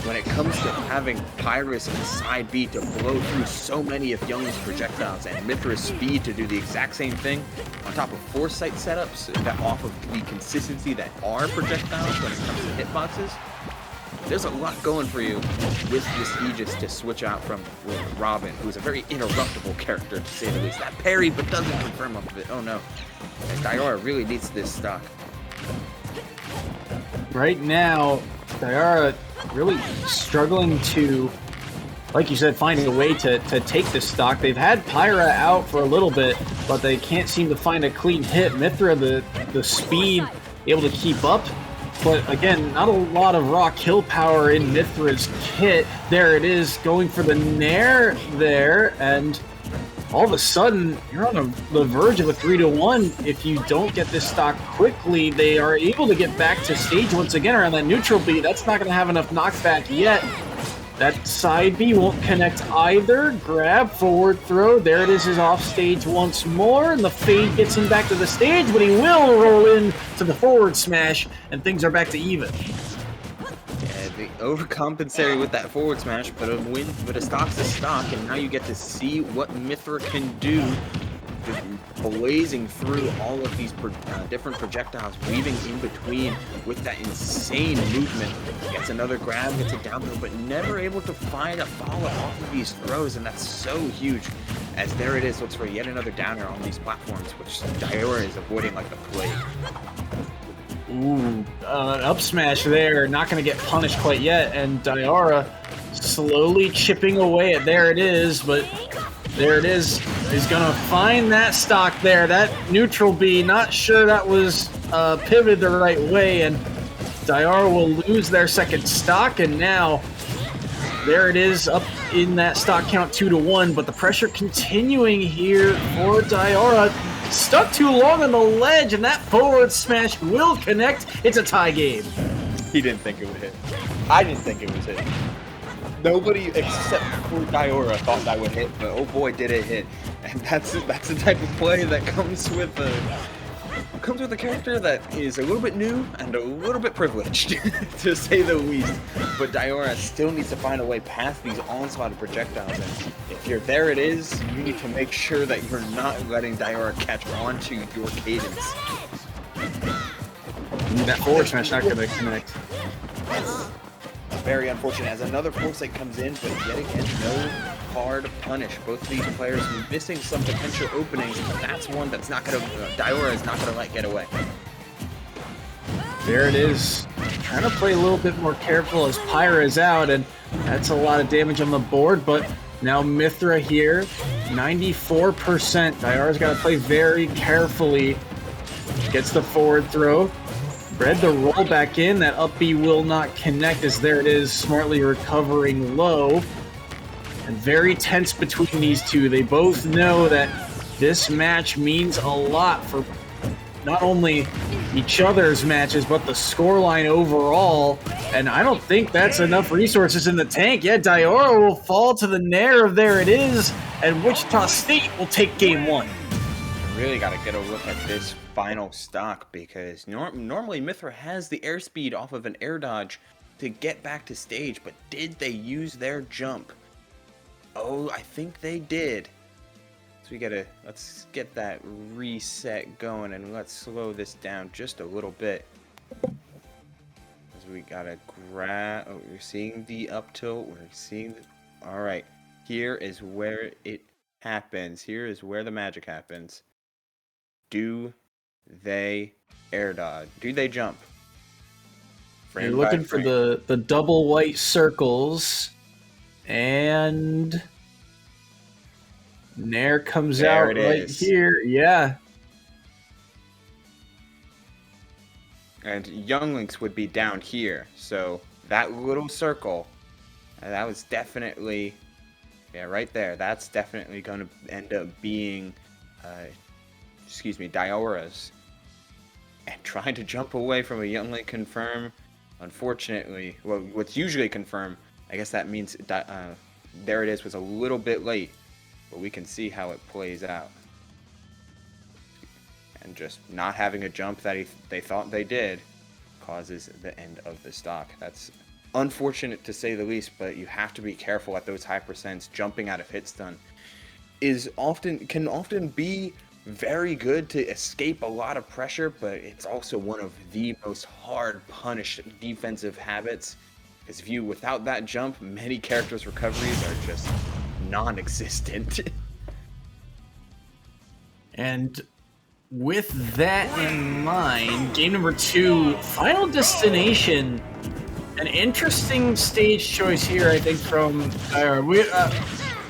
Speaker 2: when it comes to having Pyra's side B to blow through so many of Young's projectiles and Mithra's speed to do the exact same thing, on top of foresight setups that off of the consistency that are projectiles when it comes to hitboxes, there's a lot going for you with this Aegis to switch out from Robin, who's a very interruptible character, to say the least. That parry, but doesn't confirm off of it. Oh no. And Diora really needs this stock.
Speaker 1: Right now, Diora really struggling to, like you said, finding a way to take this stock. They've had Pyra out for a little bit, but they can't seem to find a clean hit. Mithra, the speed, able to keep up. But again, not a lot of raw kill power in Mithra's kit. There it is, going for the Nair there, and all of a sudden, you're on the verge of a 3-1. If you don't get this stock quickly, they are able to get back to stage once again around that neutral B. That's not going to have enough knockback yet. That side B won't connect either. Grab, forward throw. There it is off stage once more, and the fade gets him back to the stage, but he will roll in to the forward smash, and things are back to even.
Speaker 2: Yeah, they overcompensated with that forward smash, but a stock's a stock, and now you get to see what Mithra can do, just blazing through all of these different projectiles, weaving in between with that insane movement. Gets another grab, gets a down throw, but never able to find a follow off of these throws, and that's so huge. As there it is, looks for yet another downer on these platforms, which Diora is avoiding like the plague.
Speaker 1: Ooh, up smash there, not going to get punished quite yet, and Diora slowly chipping away at there it is, but there it is. He's going to find that stock there, that neutral B, not sure that was pivoted the right way, and Diora will lose their second stock, and now there it is, up in that stock count 2-1, but the pressure continuing here for Diora. Stuck too long on the ledge, and that forward smash will connect. It's a tie game.
Speaker 2: He didn't think it would hit. I didn't think it was hit. Nobody except for Diora thought that would hit, but oh boy, did it hit. And that's the type of play that comes with a character that is a little bit new and a little bit privileged, to say the least. But Diora still needs to find a way past these onslaught of projectiles. And if you're there it is, you need to make sure that you're not letting Diora catch onto your cadence.
Speaker 1: That forward smash not going to connect.
Speaker 2: That's very unfortunate as another foresight comes in, but yet again, no hard punish. Both of these players missing some potential openings, but that's one that's not going to, Diora is not going to let get away.
Speaker 1: There it is. Trying to play a little bit more careful as Pyra is out, and that's a lot of damage on the board, but now Mithra here, 94%. Diora's got to play very carefully. Gets the forward throw. Read the roll back in. That up B will not connect as there it is, smartly recovering low. And very tense between these two. They both know that this match means a lot for not only each other's matches, but the scoreline overall. And I don't think that's enough resources in the tank. Yeah, Diora will fall to the Nair of there it is, and Wichita State will take game one.
Speaker 2: Really got to get a look at this final stock, because normally Mithra has the airspeed off of an air dodge to get back to stage, but did they use their jump? Oh, I think they did. So let's get that reset going, and let's slow this down just a little bit. As we gotta grab, oh, you're seeing the up tilt, we're seeing, all right, here is where it happens. Here is where the magic happens. Do they air dodge? Do they jump?
Speaker 1: You're looking for the double white circles, and Nair comes out right here. Yeah.
Speaker 2: And Younglings would be down here. So that little circle, that was definitely, yeah, right there. That's definitely going to end up being, Diora's. And trying to jump away from a Youngling confirm, unfortunately, well, what's usually confirmed, I guess that means there it is, was a little bit late, but we can see how it plays out. And just not having a jump that they thought they did causes the end of the stock. That's unfortunate to say the least, but you have to be careful at those high percents. Jumping out of hit stun can often be very good to escape a lot of pressure, but it's also one of the most hard punished defensive habits. Because without that jump, many characters' recoveries are just non-existent.
Speaker 1: And with that in mind, game number 2, Final Destination. An interesting stage choice here, I think, from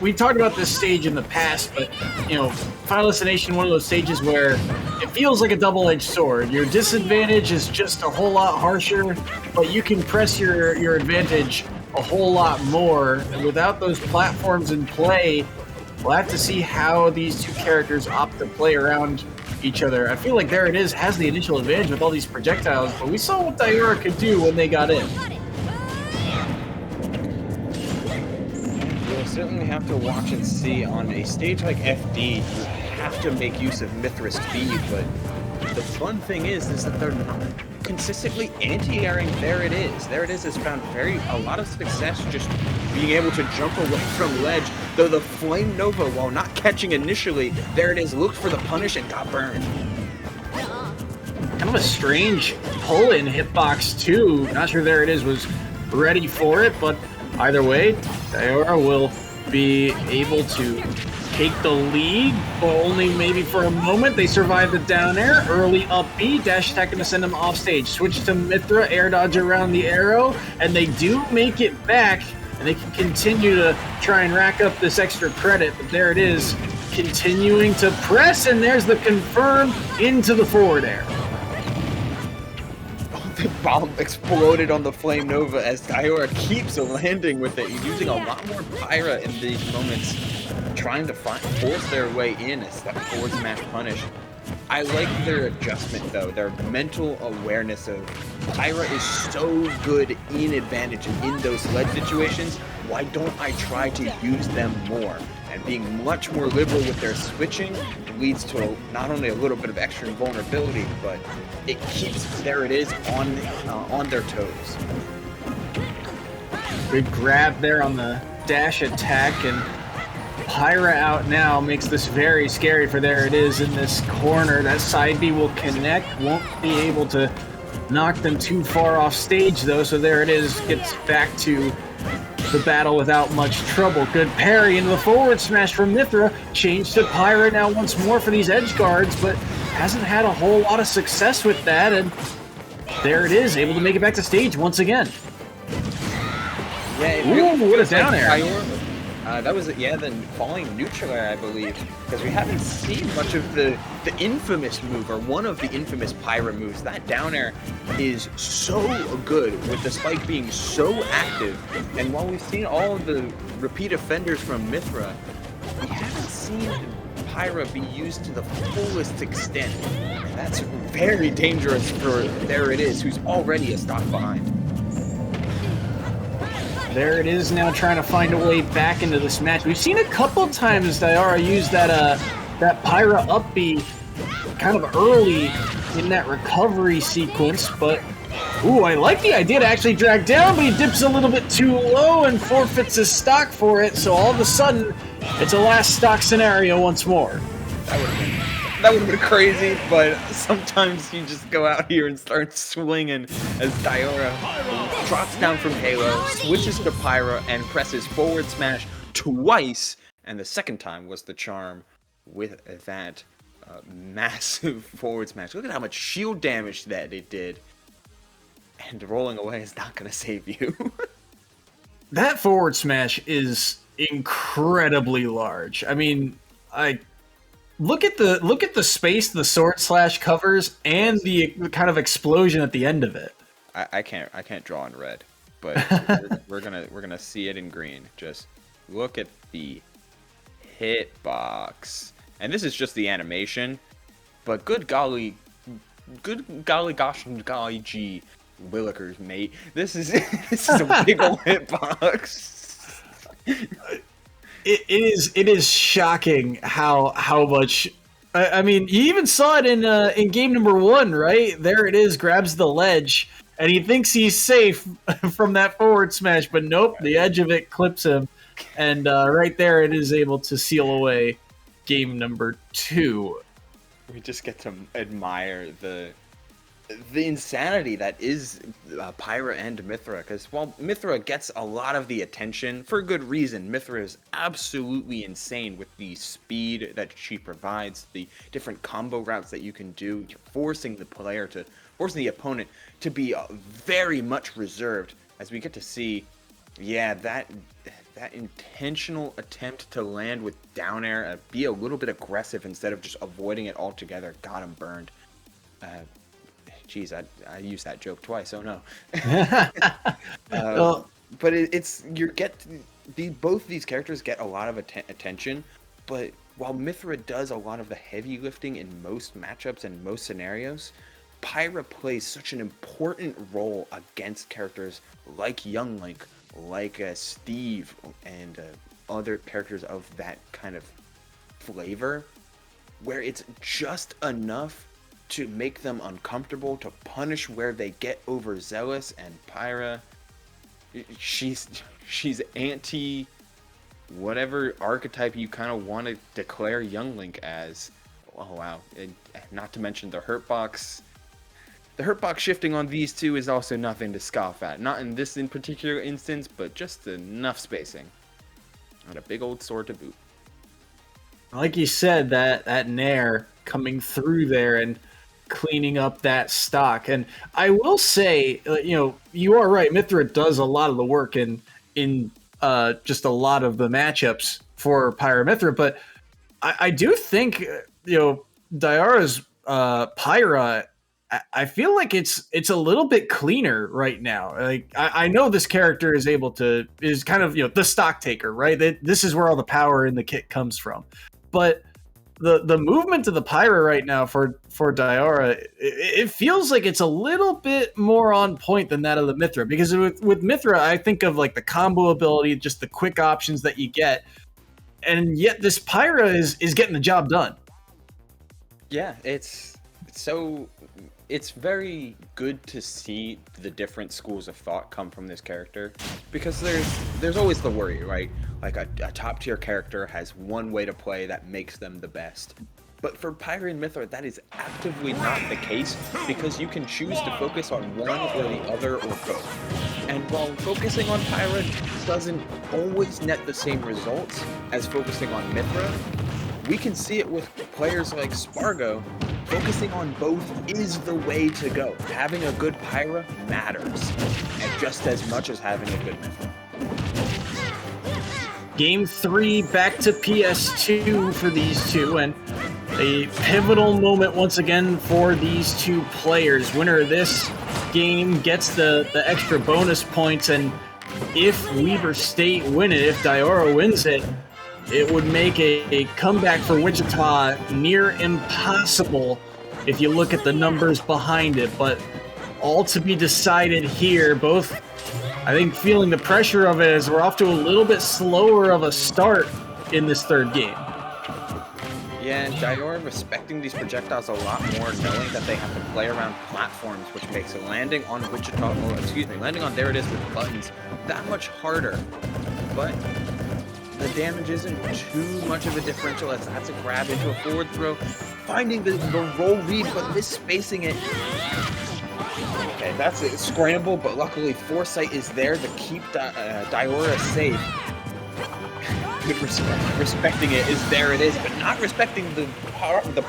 Speaker 1: we talked about this stage in the past, but Final Destination, one of those stages where it feels like a double-edged sword. Your disadvantage is just a whole lot harsher, but you can press your advantage a whole lot more. And without those platforms in play, we'll have to see how these two characters opt to play around each other. I feel like There It Is has the initial advantage with all these projectiles, but we saw what Diora could do when they got in.
Speaker 2: We'll certainly have to watch and see. On a stage like FD, you have to make use of Mithra speed, but the fun thing is that they're not consistently anti-airing There It Is. There It Is has found a lot of success just being able to jump away from ledge, though the Flame Nova, while not catching initially, There It Is looked for the punish and got burned.
Speaker 1: Kind of a strange pull-in hitbox too. Not sure There It Is was ready for it, but either way, Diora will be able to take the lead, but only maybe for a moment. They survive the down air, early up B, dash attack going to send them off stage. Switch to Mithra, air dodge around the arrow, and they do make it back, and they can continue to try and rack up this extra credit, but There It Is continuing to press, and there's the confirm into the forward air.
Speaker 2: The bomb exploded on the Flame Nova as Diora keeps landing with it. He's using a lot more Pyra in these moments, trying to force their way in as that forward smash punish. I like their adjustment though, their mental awareness of Pyra is so good in advantage in those ledge situations. Why don't I try to use them more? And being much more liberal with their switching leads to not only a little bit of extra vulnerability, but it keeps There It Is on their toes.
Speaker 1: Good grab there on the dash attack, and Pyra out now makes this very scary for There It Is in this corner. That side B will connect, won't be able to knock them too far off stage though, so There It Is gets back to the battle without much trouble. Good parry into the forward smash from Mithra. Change to Pyra now once more for these edge guards, but hasn't had a whole lot of success with that, and There It Is able to make it back to stage once again.
Speaker 2: Yeah,
Speaker 1: ooh, what a down air.
Speaker 2: That was, the falling neutral air, I believe, because we haven't seen much of the infamous move, or one of the infamous Pyra moves. That down air is so good, with the spike being so active, and while we've seen all of the repeat offenders from Mithra, we haven't seen Pyra be used to the fullest extent. And that's very dangerous for There It Is, who's already a stock behind.
Speaker 1: There It Is now trying to find a way back into this match. We've seen a couple times Diora use that Pyra up B kind of early in that recovery sequence, but ooh, I like the idea to actually drag down, but he dips a little bit too low and forfeits his stock for it, so all of a sudden, it's a last stock scenario once more.
Speaker 2: That would have been crazy, but sometimes you just go out here and start swinging as Diora drops down from Halo, switches to Pyra, and presses forward smash twice, and the second time was the charm with that massive forward smash. Look at how much shield damage that it did. And rolling away is not going to save you.
Speaker 1: That forward smash is incredibly large. I mean, look at the space the sword slash covers and the kind of explosion at the end of it.
Speaker 2: I can't draw in red, but we're gonna see it in green. Just look at the hitbox, and this is just the animation, but good golly gosh and golly gee, Willikers, mate, this is a big old hitbox.
Speaker 1: It is shocking how much. I mean, you even saw it in game number 1, right? There It Is grabs the ledge, and he thinks he's safe from that forward smash, but nope, the edge of it clips him, and right there it is able to seal away game number 2.
Speaker 2: We just get to admire the insanity that is Pyra and Mythra, because while Mythra gets a lot of the attention for good reason, Mythra is absolutely insane with the speed that she provides, the different combo routes that you can do, forcing the opponent to be very much reserved, as we get to see, yeah, that intentional attempt to land with down air, be a little bit aggressive instead of just avoiding it altogether, got him burned. Geez, I used that joke twice. Oh no.
Speaker 1: Well,
Speaker 2: But both these characters get a lot of attention, but while Mythra does a lot of the heavy lifting in most matchups and most scenarios, Pyra plays such an important role against characters like Young Link, like Steve, and other characters of that kind of flavor, where it's just enough to make them uncomfortable, to punish where they get overzealous. And Pyra, she's anti whatever archetype you kind of want to declare Young Link as. Oh wow, and not to mention the hurtbox. The hurtbox shifting on these two is also nothing to scoff at. Not in this in particular instance, but just enough spacing. And a big old sword to boot.
Speaker 1: like you said, that Nair coming through there and cleaning up that stock. And I will say, you are right. Mythra does a lot of the work in just a lot of the matchups for Pyra Mythra, but I do think Diara's Pyra, I feel like it's a little bit cleaner right now. Like I know this character is kind of the stock taker, right? This is where all the power in the kit comes from. But the movement of the Pyra right now for Diara, it feels like it's a little bit more on point than that of the Mythra. Because with Mythra, I think of like the combo ability, just the quick options that you get, and yet this Pyra is getting the job done.
Speaker 2: Yeah, it's very good to see the different schools of thought come from this character, because there's always the worry, right? Like a top tier character has one way to play that makes them the best. But for Pyra and Mythra, that is actively not the case, because you can choose to focus on one or the other or both. And while focusing on Pyra doesn't always net the same results as focusing on Mythra, we can see it with players like Spargo. Focusing on both is the way to go. Having a good Pyra matters, and just as much as having a good Mythra.
Speaker 1: Game 3 back to PS2 for these two, and a pivotal moment once again for these two players. Winner of this game gets the extra bonus points, and if Weber State win it, if Diara wins it, it would make a comeback for Wichita near impossible if you look at the numbers behind it. But all to be decided here. Both, I think, feeling the pressure of it as we're off to a little bit slower of a start in this third game.
Speaker 2: Yeah, and Diora respecting these projectiles a lot more, knowing that they have to play around platforms, which makes landing on landing on there it is with buttons that much harder. But the damage isn't too much of a differential, as that's a grab into a forward throw, finding the roll read, but misspacing it. Okay, that's a scramble, but luckily Foresight is there to keep Diora safe. Good respecting it is there it is, but not respecting the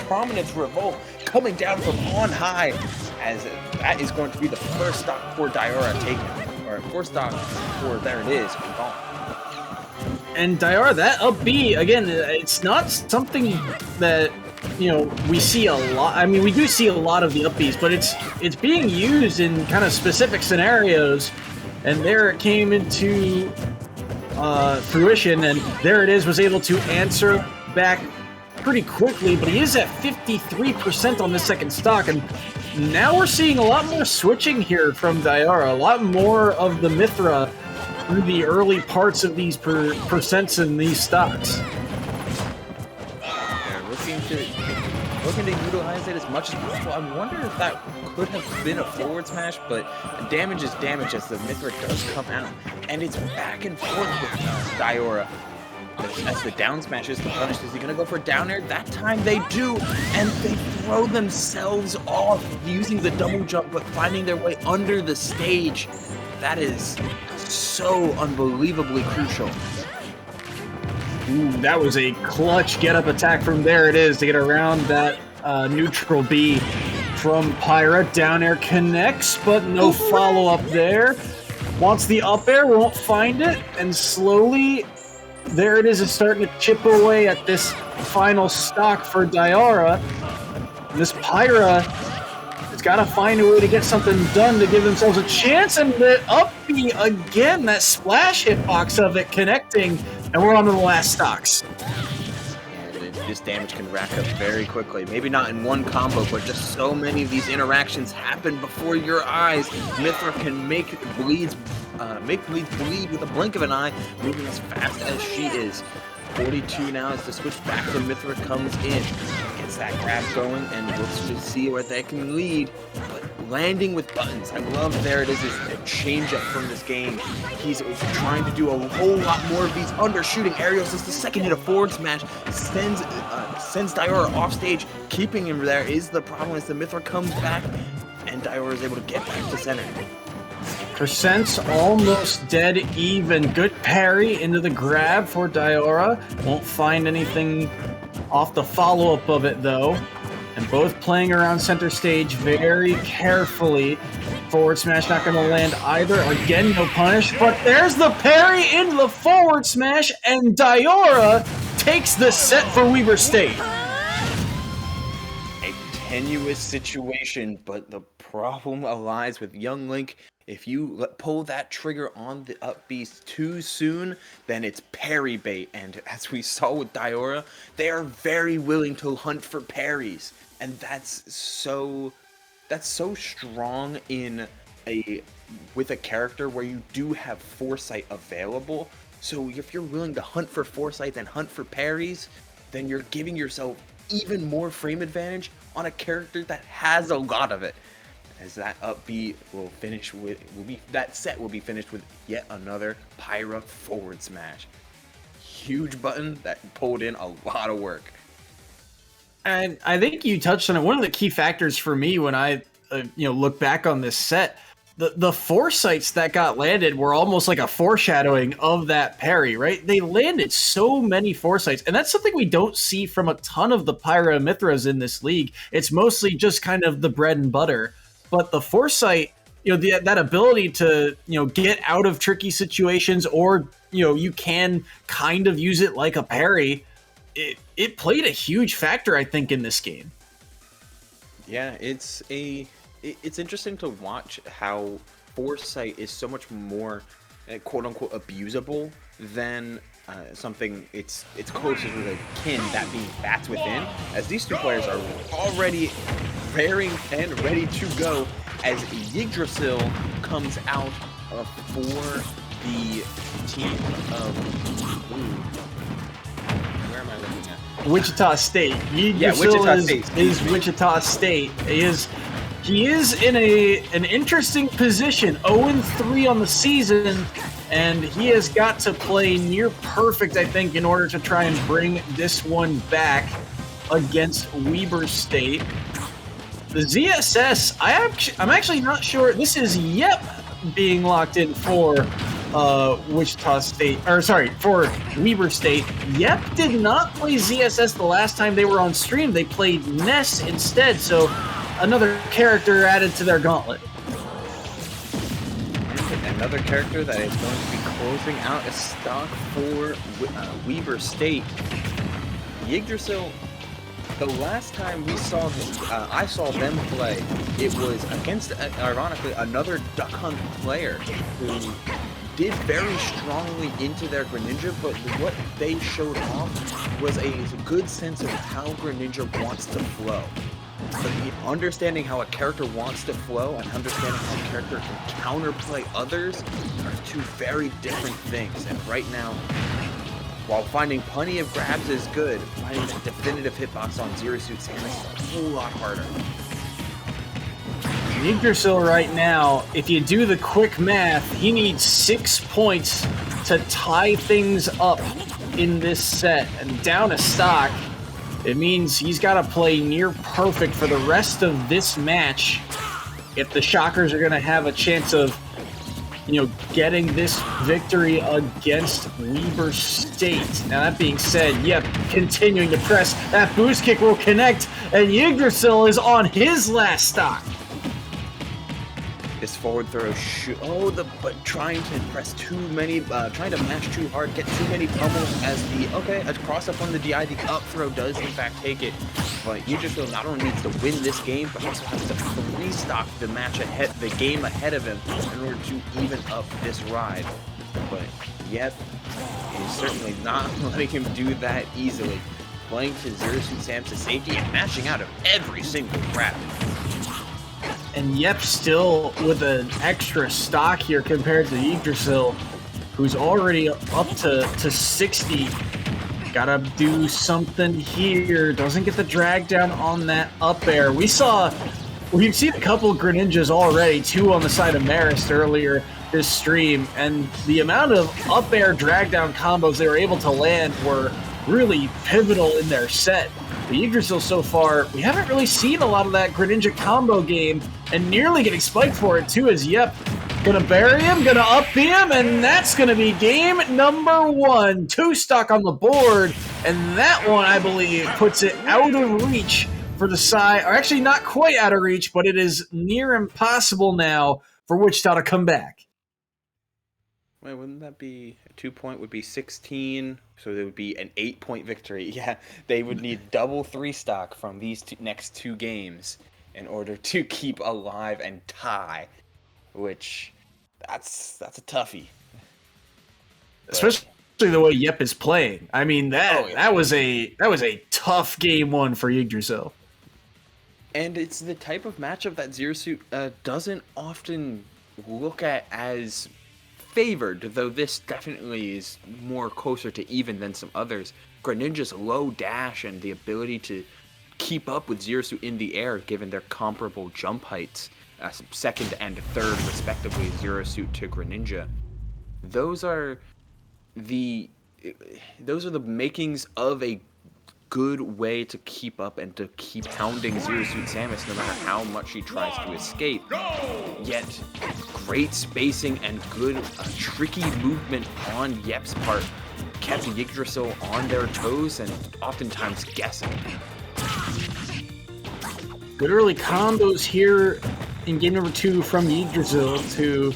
Speaker 2: prominence revolt coming down from on high, as that is going to be the first stock for Diora taken, or first stock for there it is, gone.
Speaker 1: And Diara, that up B, again, it's not something that, we see a lot. I mean, we do see a lot of the up Bs, but it's being used in kind of specific scenarios, and there it came into fruition, and there it is, was able to answer back pretty quickly, but he is at 53% on the second stock, and now we're seeing a lot more switching here from Diara, a lot more of the Mythra through the early parts of these percents in these stocks.
Speaker 2: They're looking to utilize it as much as possible. I wonder if that could have been a forward smash, but damage is damage as the Mythra does come out, and it's back and forth with Diora. as the down smash is the punish. Is he going to go for down air? That time they do, and they throw themselves off using the double jump, but finding their way under the stage. That is so unbelievably crucial.
Speaker 1: Ooh, that was a clutch get-up attack from There It Is to get around that neutral B from Pyra. Down air connects, but no follow-up there. Wants the up air, won't find it, and slowly, There It Is starting to chip away at this final stock for Diarra. This Pyra has got to find a way to get something done to give themselves a chance, and the up B again, that splash hitbox of it connecting, and we're on to the last stocks.
Speaker 2: This damage can rack up very quickly. Maybe not in one combo, but just so many of these interactions happen before your eyes. Mythra can make bleeds bleed with a blink of an eye, moving as fast as she is. 42 now as the switch back to Mythra comes in. Gets that grab going and looks to see where they can lead. But landing with buttons. I love There It Is a change up from this game. He's trying to do a whole lot more of these undershooting aerials. As the second hit of forward smash sends Diarra off stage. Keeping him there is the problem as the Mythra comes back and Diarra is able to get back to center.
Speaker 1: Percent's almost dead even. Good parry into the grab for Diarra. Won't find anything off the follow-up of it, though. And both playing around center stage very carefully. Forward smash not going to land either. Again, no punish. But there's the parry into the forward smash, and Diarra takes the set for Weber State.
Speaker 2: A tenuous situation, but the problem lies with Young Link. If you pull that trigger on the up beast too soon, then it's parry bait. And as we saw with Diarra, they are very willing to hunt for parries. And that's so strong with a character where you do have foresight available. So if you're willing to hunt for foresight and hunt for parries, then you're giving yourself even more frame advantage on a character that has a lot of it. As that up B that set will be finished with yet another Pyra forward smash. Huge button that pulled in a lot of work.
Speaker 1: And I think you touched on it. One of the key factors for me when I look back on this set, the foresights that got landed were almost like a foreshadowing of that parry, right? They landed so many foresights, and that's something we don't see from a ton of the Pyra Mythras in this league. It's mostly just kind of the bread and butter. But the foresight, that ability to, get out of tricky situations, or, you can kind of use it like a parry, it played a huge factor, I think, in this game.
Speaker 2: Yeah, it's interesting to watch how foresight is so much more quote unquote abusable than something it's closer to the kin, that being Bats Within, as these two players are already raring and ready to go as Yggdrasil comes out for the team of where am I looking at?
Speaker 1: Wichita State.
Speaker 2: Wichita State
Speaker 1: is Wichita State. He is in an interesting position, 0-3 on the season, and he has got to play near perfect, I think, in order to try and bring this one back against Weber State. The ZSS, I'm actually not sure. This is Yep being locked in for Wichita State, for Weber State. Yep did not play ZSS the last time they were on stream. They played Ness instead, so another character added to their gauntlet.
Speaker 2: Another character that is going to be closing out a stock for Weber State. Yggdrasil, the last time we saw I saw them play, it was against, ironically, another Duck Hunt player who did very strongly into their Greninja, but what they showed off was a good sense of how Greninja wants to flow. But understanding how a character wants to flow and understanding how a character can counterplay others are two very different things. And right now, while finding plenty of grabs is good, finding that definitive hitbox on Zero Suit Samus is a whole lot harder.
Speaker 1: Yggdrasil right now, if you do the quick math, he needs 6 points to tie things up in this set and down a stock, it means he's got to play near perfect for the rest of this match if the Shockers are going to have a chance of, getting this victory against Weber State. Now, that being said, continuing to press. That boost kick will connect, and Yggdrasil is on his last stock.
Speaker 2: This forward throw, but trying to press too many, trying to mash too hard, get too many pummels as a cross up on the DI, the up throw does in fact take it, but Yggdrasil not only needs to win this game, but also has to restock the game ahead of him in order to even up this ride. But yep, he's certainly not letting him do that easily, playing to Zero Suit Sam's safety and mashing out of every single grab.
Speaker 1: And still with an extra stock here compared to Yggdrasil, who's already up to 60. Gotta do something here. Doesn't get the drag down on that up air. We've seen a couple of Greninjas already, 2 on the side of Marist earlier this stream, and the amount of up air drag down combos they were able to land were really pivotal in their set. The Yggdrasil so far, we haven't really seen a lot of that Greninja combo game, and nearly getting spiked for it too, as gonna bury him, gonna up him, and that's gonna be game number 1. 2 stock on the board, and that one, I believe, puts it out of reach for the side, or actually not quite out of reach, but it is near impossible now for Wichita to come back.
Speaker 2: Wait, wouldn't that be a 2-point would be 16, so there would be an 8-point victory. Yeah, they would need double 3 stock from these next 2 games in order to keep alive and tie, which that's a toughie.
Speaker 1: Especially the way Yep is playing. I mean, that was a tough game 1 for Yggdrasil.
Speaker 2: And it's the type of matchup that Zero Suit doesn't often look at as favored, though this definitely is more closer to even than some others. Greninja's low dash and the ability to keep up with Zero Suit in the air, given their comparable jump heights, 2nd and 3rd respectively, Zero Suit to Greninja. Those are the makings of a good way to keep up and to keep hounding Zero Suit Samus no matter how much he tries to escape. Yet, great spacing and good tricky movement on Yep's part kept Yggdrasil on their toes and oftentimes guessing.
Speaker 1: Good early combos here in game number 2 from Yggdrasil to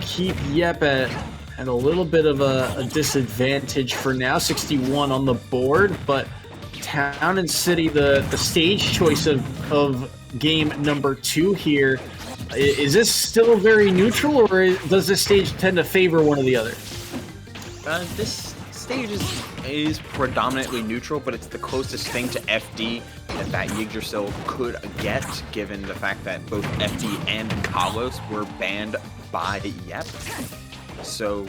Speaker 1: keep Yep at a little bit of a disadvantage for now. 61 on the board, but Town and City, the stage choice of game number 2 here, is this still very neutral, or does this stage tend to favor one or the other?
Speaker 2: This stage is predominantly neutral, but it's the closest thing to FD that Yggdrasil could get, given the fact that both FD and Kalos were banned by Yep. So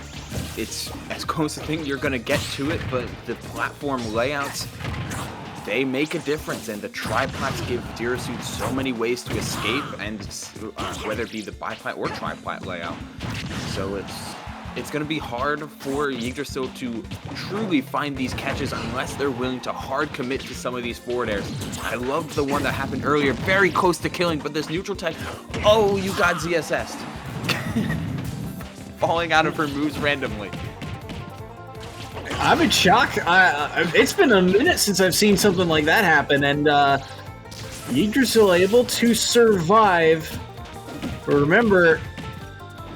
Speaker 2: it's as close a thing you're going to get to it, but the platform layouts, they make a difference, and the triplats give Zero Suit so many ways to escape, and whether it be the biplat or triplat layout. So it's going to be hard for Yggdrasil to truly find these catches unless they're willing to hard commit to some of these forward airs. I loved the one that happened earlier, very close to killing, but this neutral tech, oh, you got ZSS'd. Falling out of her moves randomly.
Speaker 1: I'm in shock. It's been a minute since I've seen something like that happen, and Yggdrasil able to survive. But remember,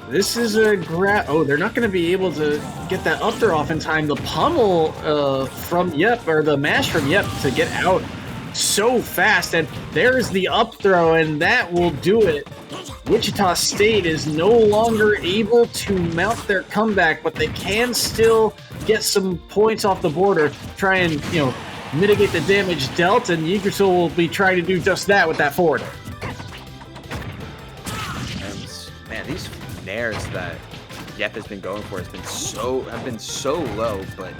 Speaker 1: this is a grab. Oh, they're not going to be able to get that up throw off in time. The pummel from Yep, or the mash from Yep, to get out so fast, and there's the up throw, and that will do it. Wichita State is no longer able to mount their comeback, but they can still get some points off the border, try and, mitigate the damage dealt, and Yggdrasil will be trying to do just that with that forward.
Speaker 2: And, man, these nairs that Yep has been going for have been so low, but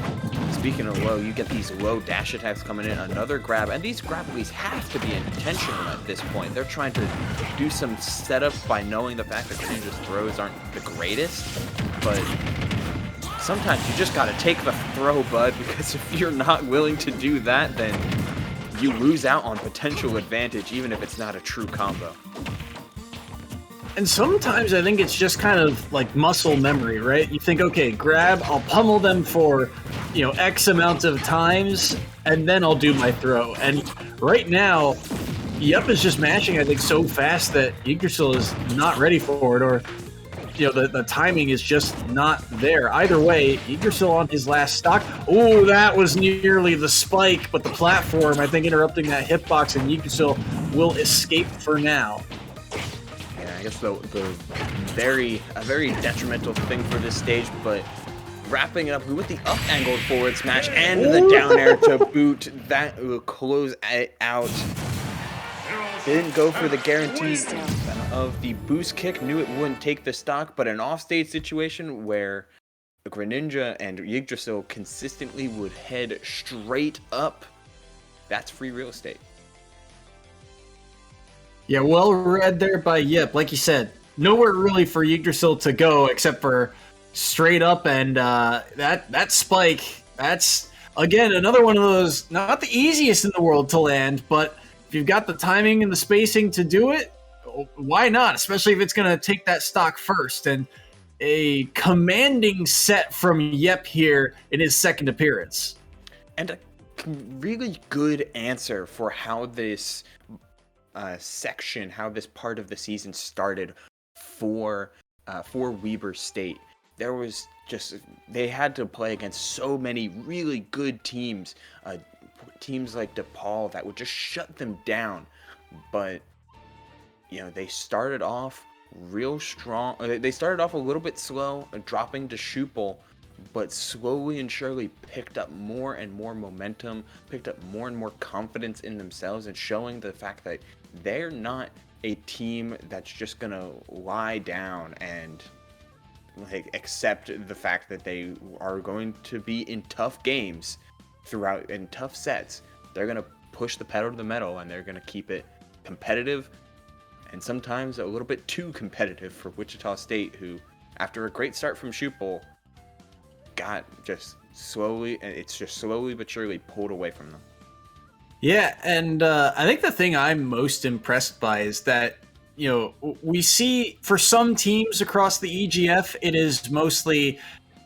Speaker 2: speaking of low, you get these low dash attacks coming in, another grab, and these grab release have to be intentional at this point. They're trying to do some setup by knowing the fact that Greninja's throws aren't the greatest, but sometimes you just got to take the throw, bud, because if you're not willing to do that, then you lose out on potential advantage, even if it's not a true combo.
Speaker 1: And sometimes I think it's just kind of like muscle memory, right? You think, okay, grab, I'll pummel them for, X amount of times, and then I'll do my throw. And right now, Yep is just mashing, I think, so fast that Yggdrasil is not ready for it, or the timing is just not there. Either way, Yggdrasil on his last stock. Oh, that was nearly the spike, but the platform, I think, interrupting that hitbox, and Yggdrasil will escape for now.
Speaker 2: Yeah, I guess the very detrimental thing for this stage, but wrapping it up with the up angled forward smash and the down air to boot, that will close it out. Didn't go for the guarantee of the boost kick, knew it wouldn't take the stock, but an offstage situation where Greninja and Yggdrasil consistently would head straight up, that's free real estate.
Speaker 1: Yeah, well read there by Yip. Like you said, nowhere really for Yggdrasil to go except for straight up, and that spike, that's, again, another one of those, not the easiest in the world to land, but if you've got the timing and the spacing to do it, why not? Especially if it's going to take that stock first. And a commanding set from Yep here in his second appearance.
Speaker 2: And a really good answer for how this section, how this part of the season started for Weber State. There was just, they had to play against so many really good teams. Teams like DePaul that would just shut them down, but they started off real strong. They started off a little bit slow, dropping to Schuppel, but slowly and surely picked up more and more momentum, picked up more and more confidence in themselves, and showing the fact that they're not a team that's just gonna lie down and accept the fact that they are going to be in tough games throughout, in tough sets. They're going to push the pedal to the metal, and they're going to keep it competitive, and sometimes a little bit too competitive for Wichita State, who, after a great start from Schuppel, got just slowly but surely pulled away from them.
Speaker 1: Yeah, and I think the thing I'm most impressed by is that, we see for some teams across the EGF, it is mostly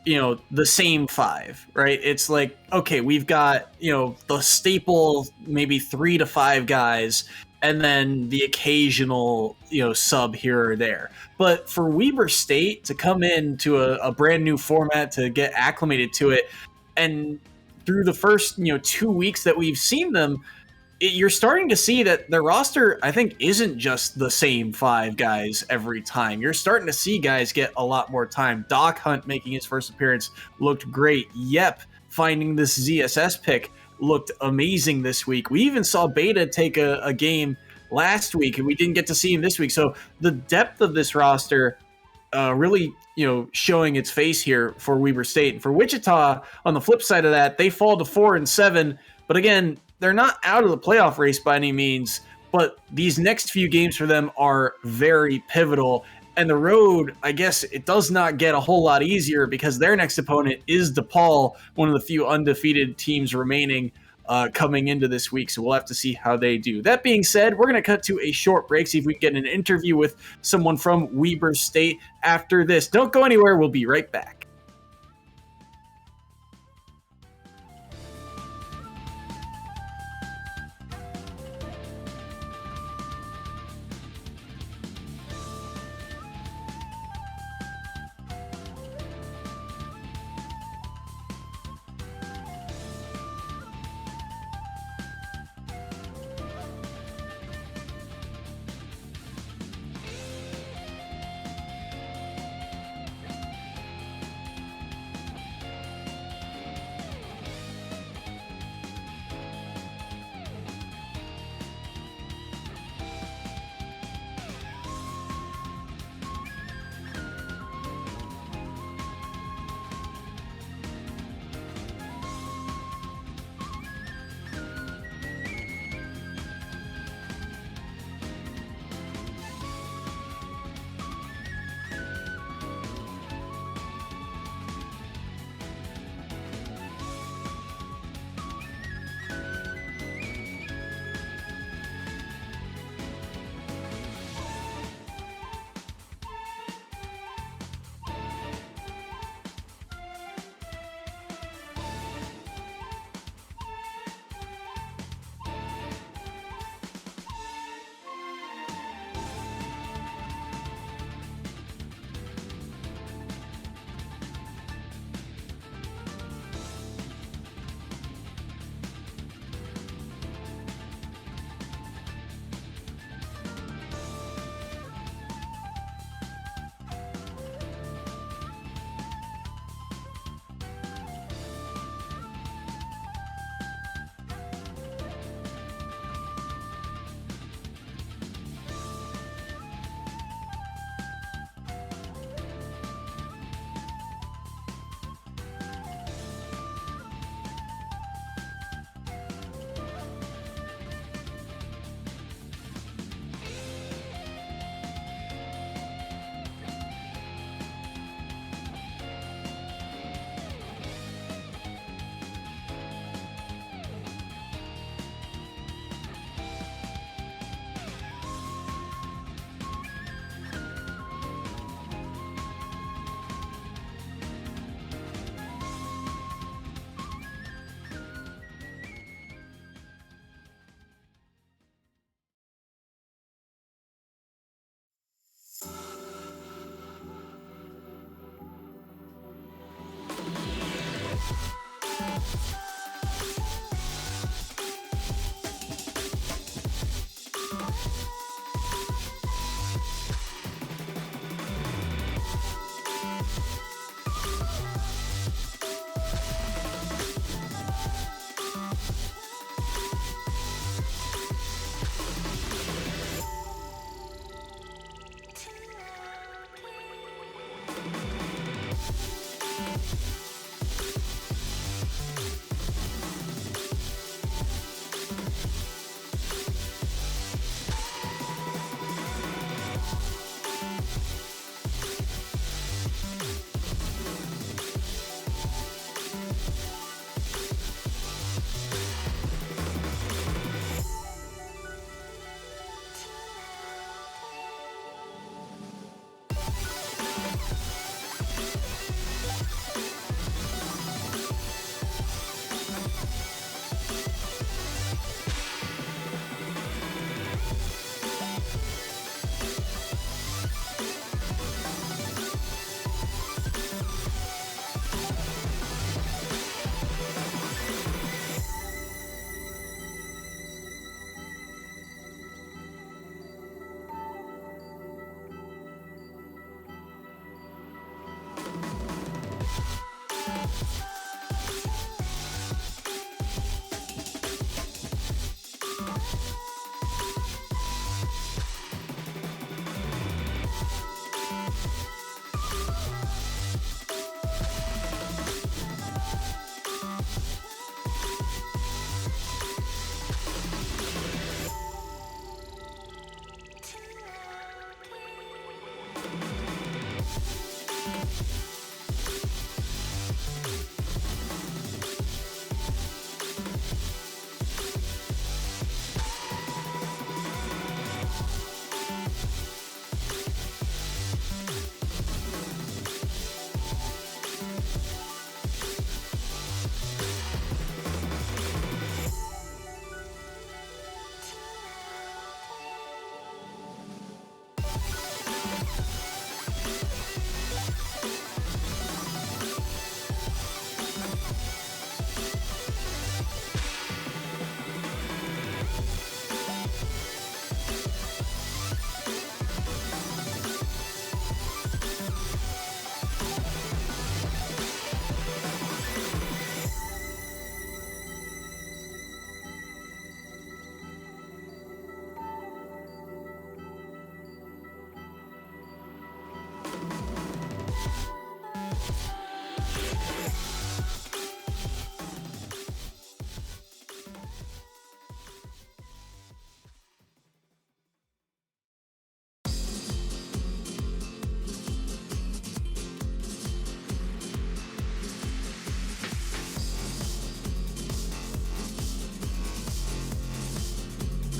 Speaker 1: the same five, right? It's like, okay, we've got, the staple, maybe 3 to 5 guys, and then the occasional, sub here or there. But for Weber State to come into a brand new format, to get acclimated to it, and through the first, 2 weeks that we've seen them, you're starting to see that their roster, I think, isn't just the same 5 guys every time. You're starting to see guys get a lot more time. Doc Hunt making his first appearance looked great. Yep, finding this ZSS pick looked amazing this week. We even saw Beta take a game last week, and we didn't get to see him this week. So the depth of this roster really, showing its face here for Weber State. And for Wichita, on the flip side of that, they fall to 4-7. But again, they're not out of the playoff race by any means, but these next few games for them are very pivotal. And the road, I guess, it does not get a whole lot easier, because their next opponent is DePaul, one of the few undefeated teams remaining coming into this week. So we'll have to see how they do. That being said, we're going to cut to a short break, see if we can get an interview with someone from Weber State after this. Don't go anywhere. We'll be right back.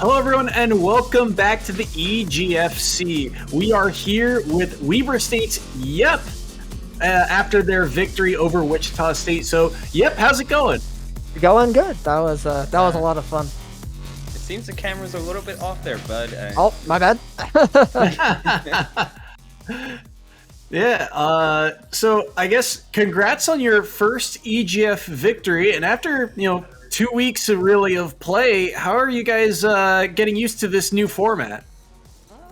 Speaker 1: Hello, everyone, and welcome back to the EGFC. We are here with Weber State's Yep after their victory over Wichita State. So, Yep, how's it going?
Speaker 3: Going good. That was a lot of fun.
Speaker 2: It seems the camera's a little bit off there, bud.
Speaker 3: Oh, my bad.
Speaker 1: Yeah. So I guess congrats on your first EGF victory, and after 2 weeks of play, how are you guys getting used to this new format?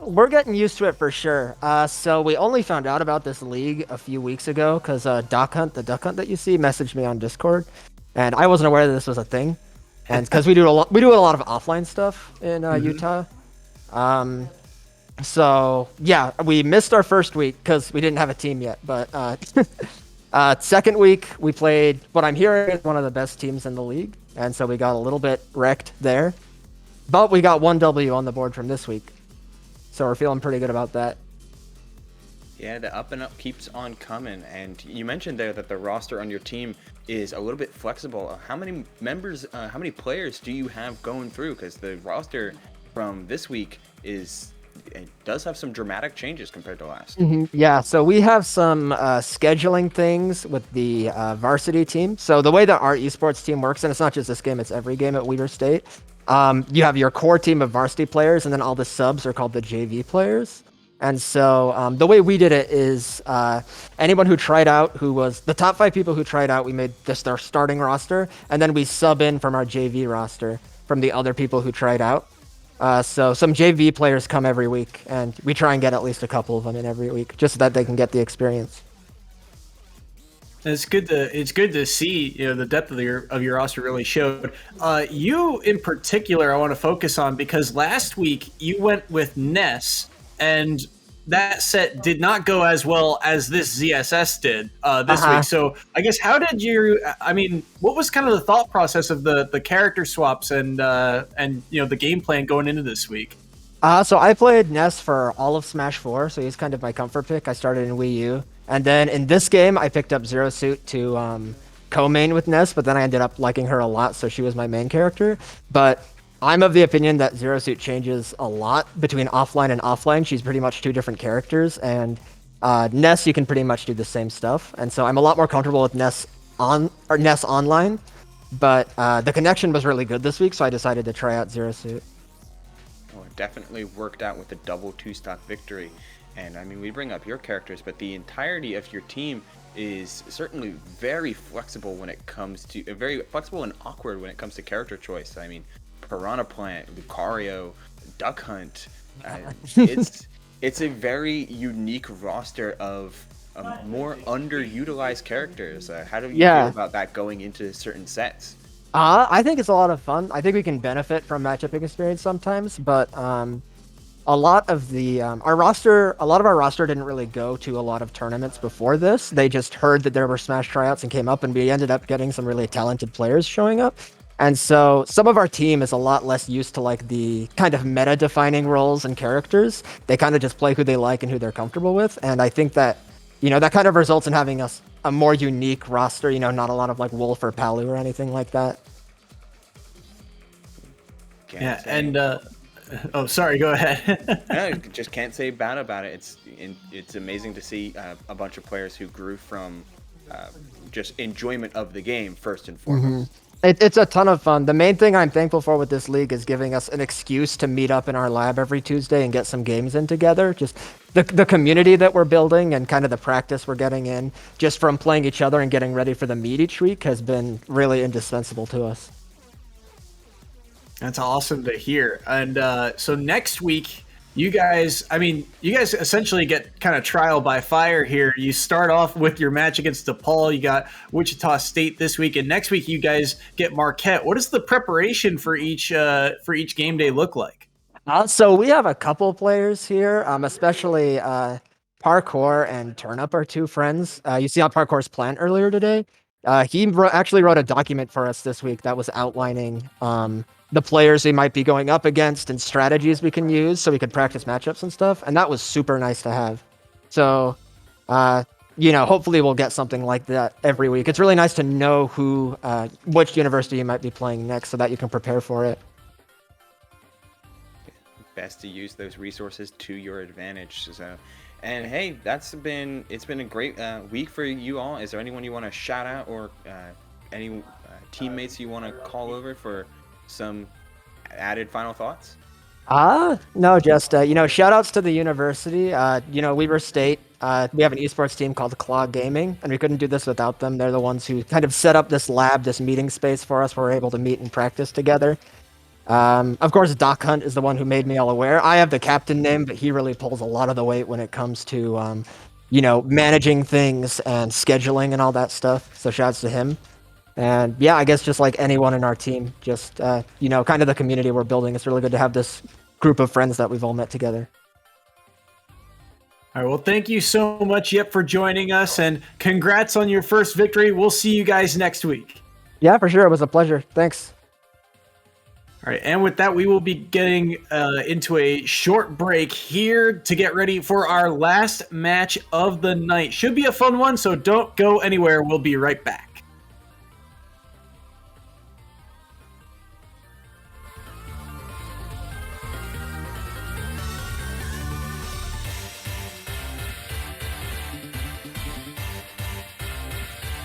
Speaker 3: We're getting used to it for sure. So we only found out about this league a few weeks ago because the duck hunt that you see, messaged me on Discord, and I wasn't aware that this was a thing. And because we do a lot of offline stuff in Utah. So yeah, we missed our first week because we didn't have a team yet. But second week we played what I'm hearing is one of the best teams in the league, and so we got a little bit wrecked there. But we got 1 W on the board from this week, so we're feeling pretty good about that.
Speaker 2: Yeah, the up and up keeps on coming. And you mentioned there that the roster on your team is a little bit flexible. How many members, how many players do you have going through? Because the roster from this week it does have some dramatic changes compared to last.
Speaker 3: Yeah, so we have some scheduling things with the varsity team. So the way that our esports team works, and it's not just this game, it's every game at Weber State. You have your core team of varsity players, and then all the subs are called the JV players. And so the way we did it is anyone who tried out, who was the top 5 people who tried out, we made just our starting roster, and then we sub in from our JV roster from the other people who tried out. So some JV players come every week, and we try and get at least a couple of them in every week, just so that they can get the experience.
Speaker 1: It's good to see the depth of your roster really showed. You in particular, I want to focus on because last week you went with Ness, and that set did not go as well as this ZSS did this week. So I guess what was kind of the thought process of the character swaps and the game plan going into this week?
Speaker 3: So I played Ness for all of Smash 4, so he's kind of my comfort pick. I started in Wii U. And then in this game, I picked up Zero Suit to co-main with Ness, but then I ended up liking her a lot, so she was my main character. But I'm of the opinion that Zero Suit changes a lot between offline and offline. She's pretty much 2 different characters, and Ness, you can pretty much do the same stuff. And so I'm a lot more comfortable with Ness online, but the connection was really good this week, so I decided to try out Zero Suit.
Speaker 2: Well, it definitely worked out with the double 2-stock victory. And I mean, we bring up your characters, but the entirety of your team is certainly very flexible when it comes to very flexible and awkward when it comes to character choice. I mean, Piranha Plant, Lucario, Duck Hunt. It's a very unique roster of more underutilized characters. How do you feel about that going into certain sets?
Speaker 3: I think it's a lot of fun. I think we can benefit from matchupping experience sometimes, but a lot of our roster didn't really go to a lot of tournaments before this. They just heard that there were Smash tryouts and came up, and we ended up getting some really talented players showing up. And so some of our team is a lot less used to like the kind of meta-defining roles and characters. They kind of just play who they like and who they're comfortable with. And I think that, that kind of results in having a more unique roster, not a lot of like Wolf or Palu or anything like that.
Speaker 1: Oh, sorry, go ahead.
Speaker 2: No, just can't say bad about it. It's amazing to see a bunch of players who grew from just enjoyment of the game first and foremost.
Speaker 3: It's a ton of fun. The main thing I'm thankful for with this league is giving us an excuse to meet up in our lab every Tuesday and get some games in together. Just the community that we're building and kind of the practice we're getting in just from playing each other and getting ready for the meet each week has been really indispensable to us.
Speaker 1: That's awesome to hear. And so next week, you guys essentially get kind of trial by fire here. You start off with your match against DePaul. You got Wichita State this week, and next week you guys get Marquette. What does the preparation for each game day look like?
Speaker 3: So we have a couple players here, especially Parkour and Turnup are 2 friends. You see on Parkour's plant earlier today. He actually wrote a document for us this week that was outlining the players we might be going up against and strategies we can use so we could practice matchups and stuff. And that was super nice to have. So, hopefully we'll get something like that every week. It's really nice to know which university you might be playing next so that you can prepare for it.
Speaker 2: best to use those resources to your advantage. So, and hey, it's been a great week for you all. Is there anyone you want to shout out, or any teammates you want to call over for some added final thoughts?
Speaker 3: No, just, shout outs to the university. Weber State, we have an esports team called Claw Gaming, and we couldn't do this without them. They're the ones who kind of set up this lab, this meeting space for us where we're able to meet and practice together. Of course, Doc Hunt is the one who made me all aware. I have the captain name, but he really pulls a lot of the weight when it comes to, managing things and scheduling and all that stuff. So shouts to him. And yeah, I guess just like anyone in our team, just, kind of the community we're building. It's really good to have this group of friends that we've all met together.
Speaker 1: All right, well, thank you so much, Yep, for joining us, and congrats on your first victory. We'll see you guys next week.
Speaker 3: Yeah, for sure. It was a pleasure. Thanks.
Speaker 1: All right, and with that, we will be getting into a short break here to get ready for our last match of the night. Should be a fun one, so don't go anywhere. We'll be right back.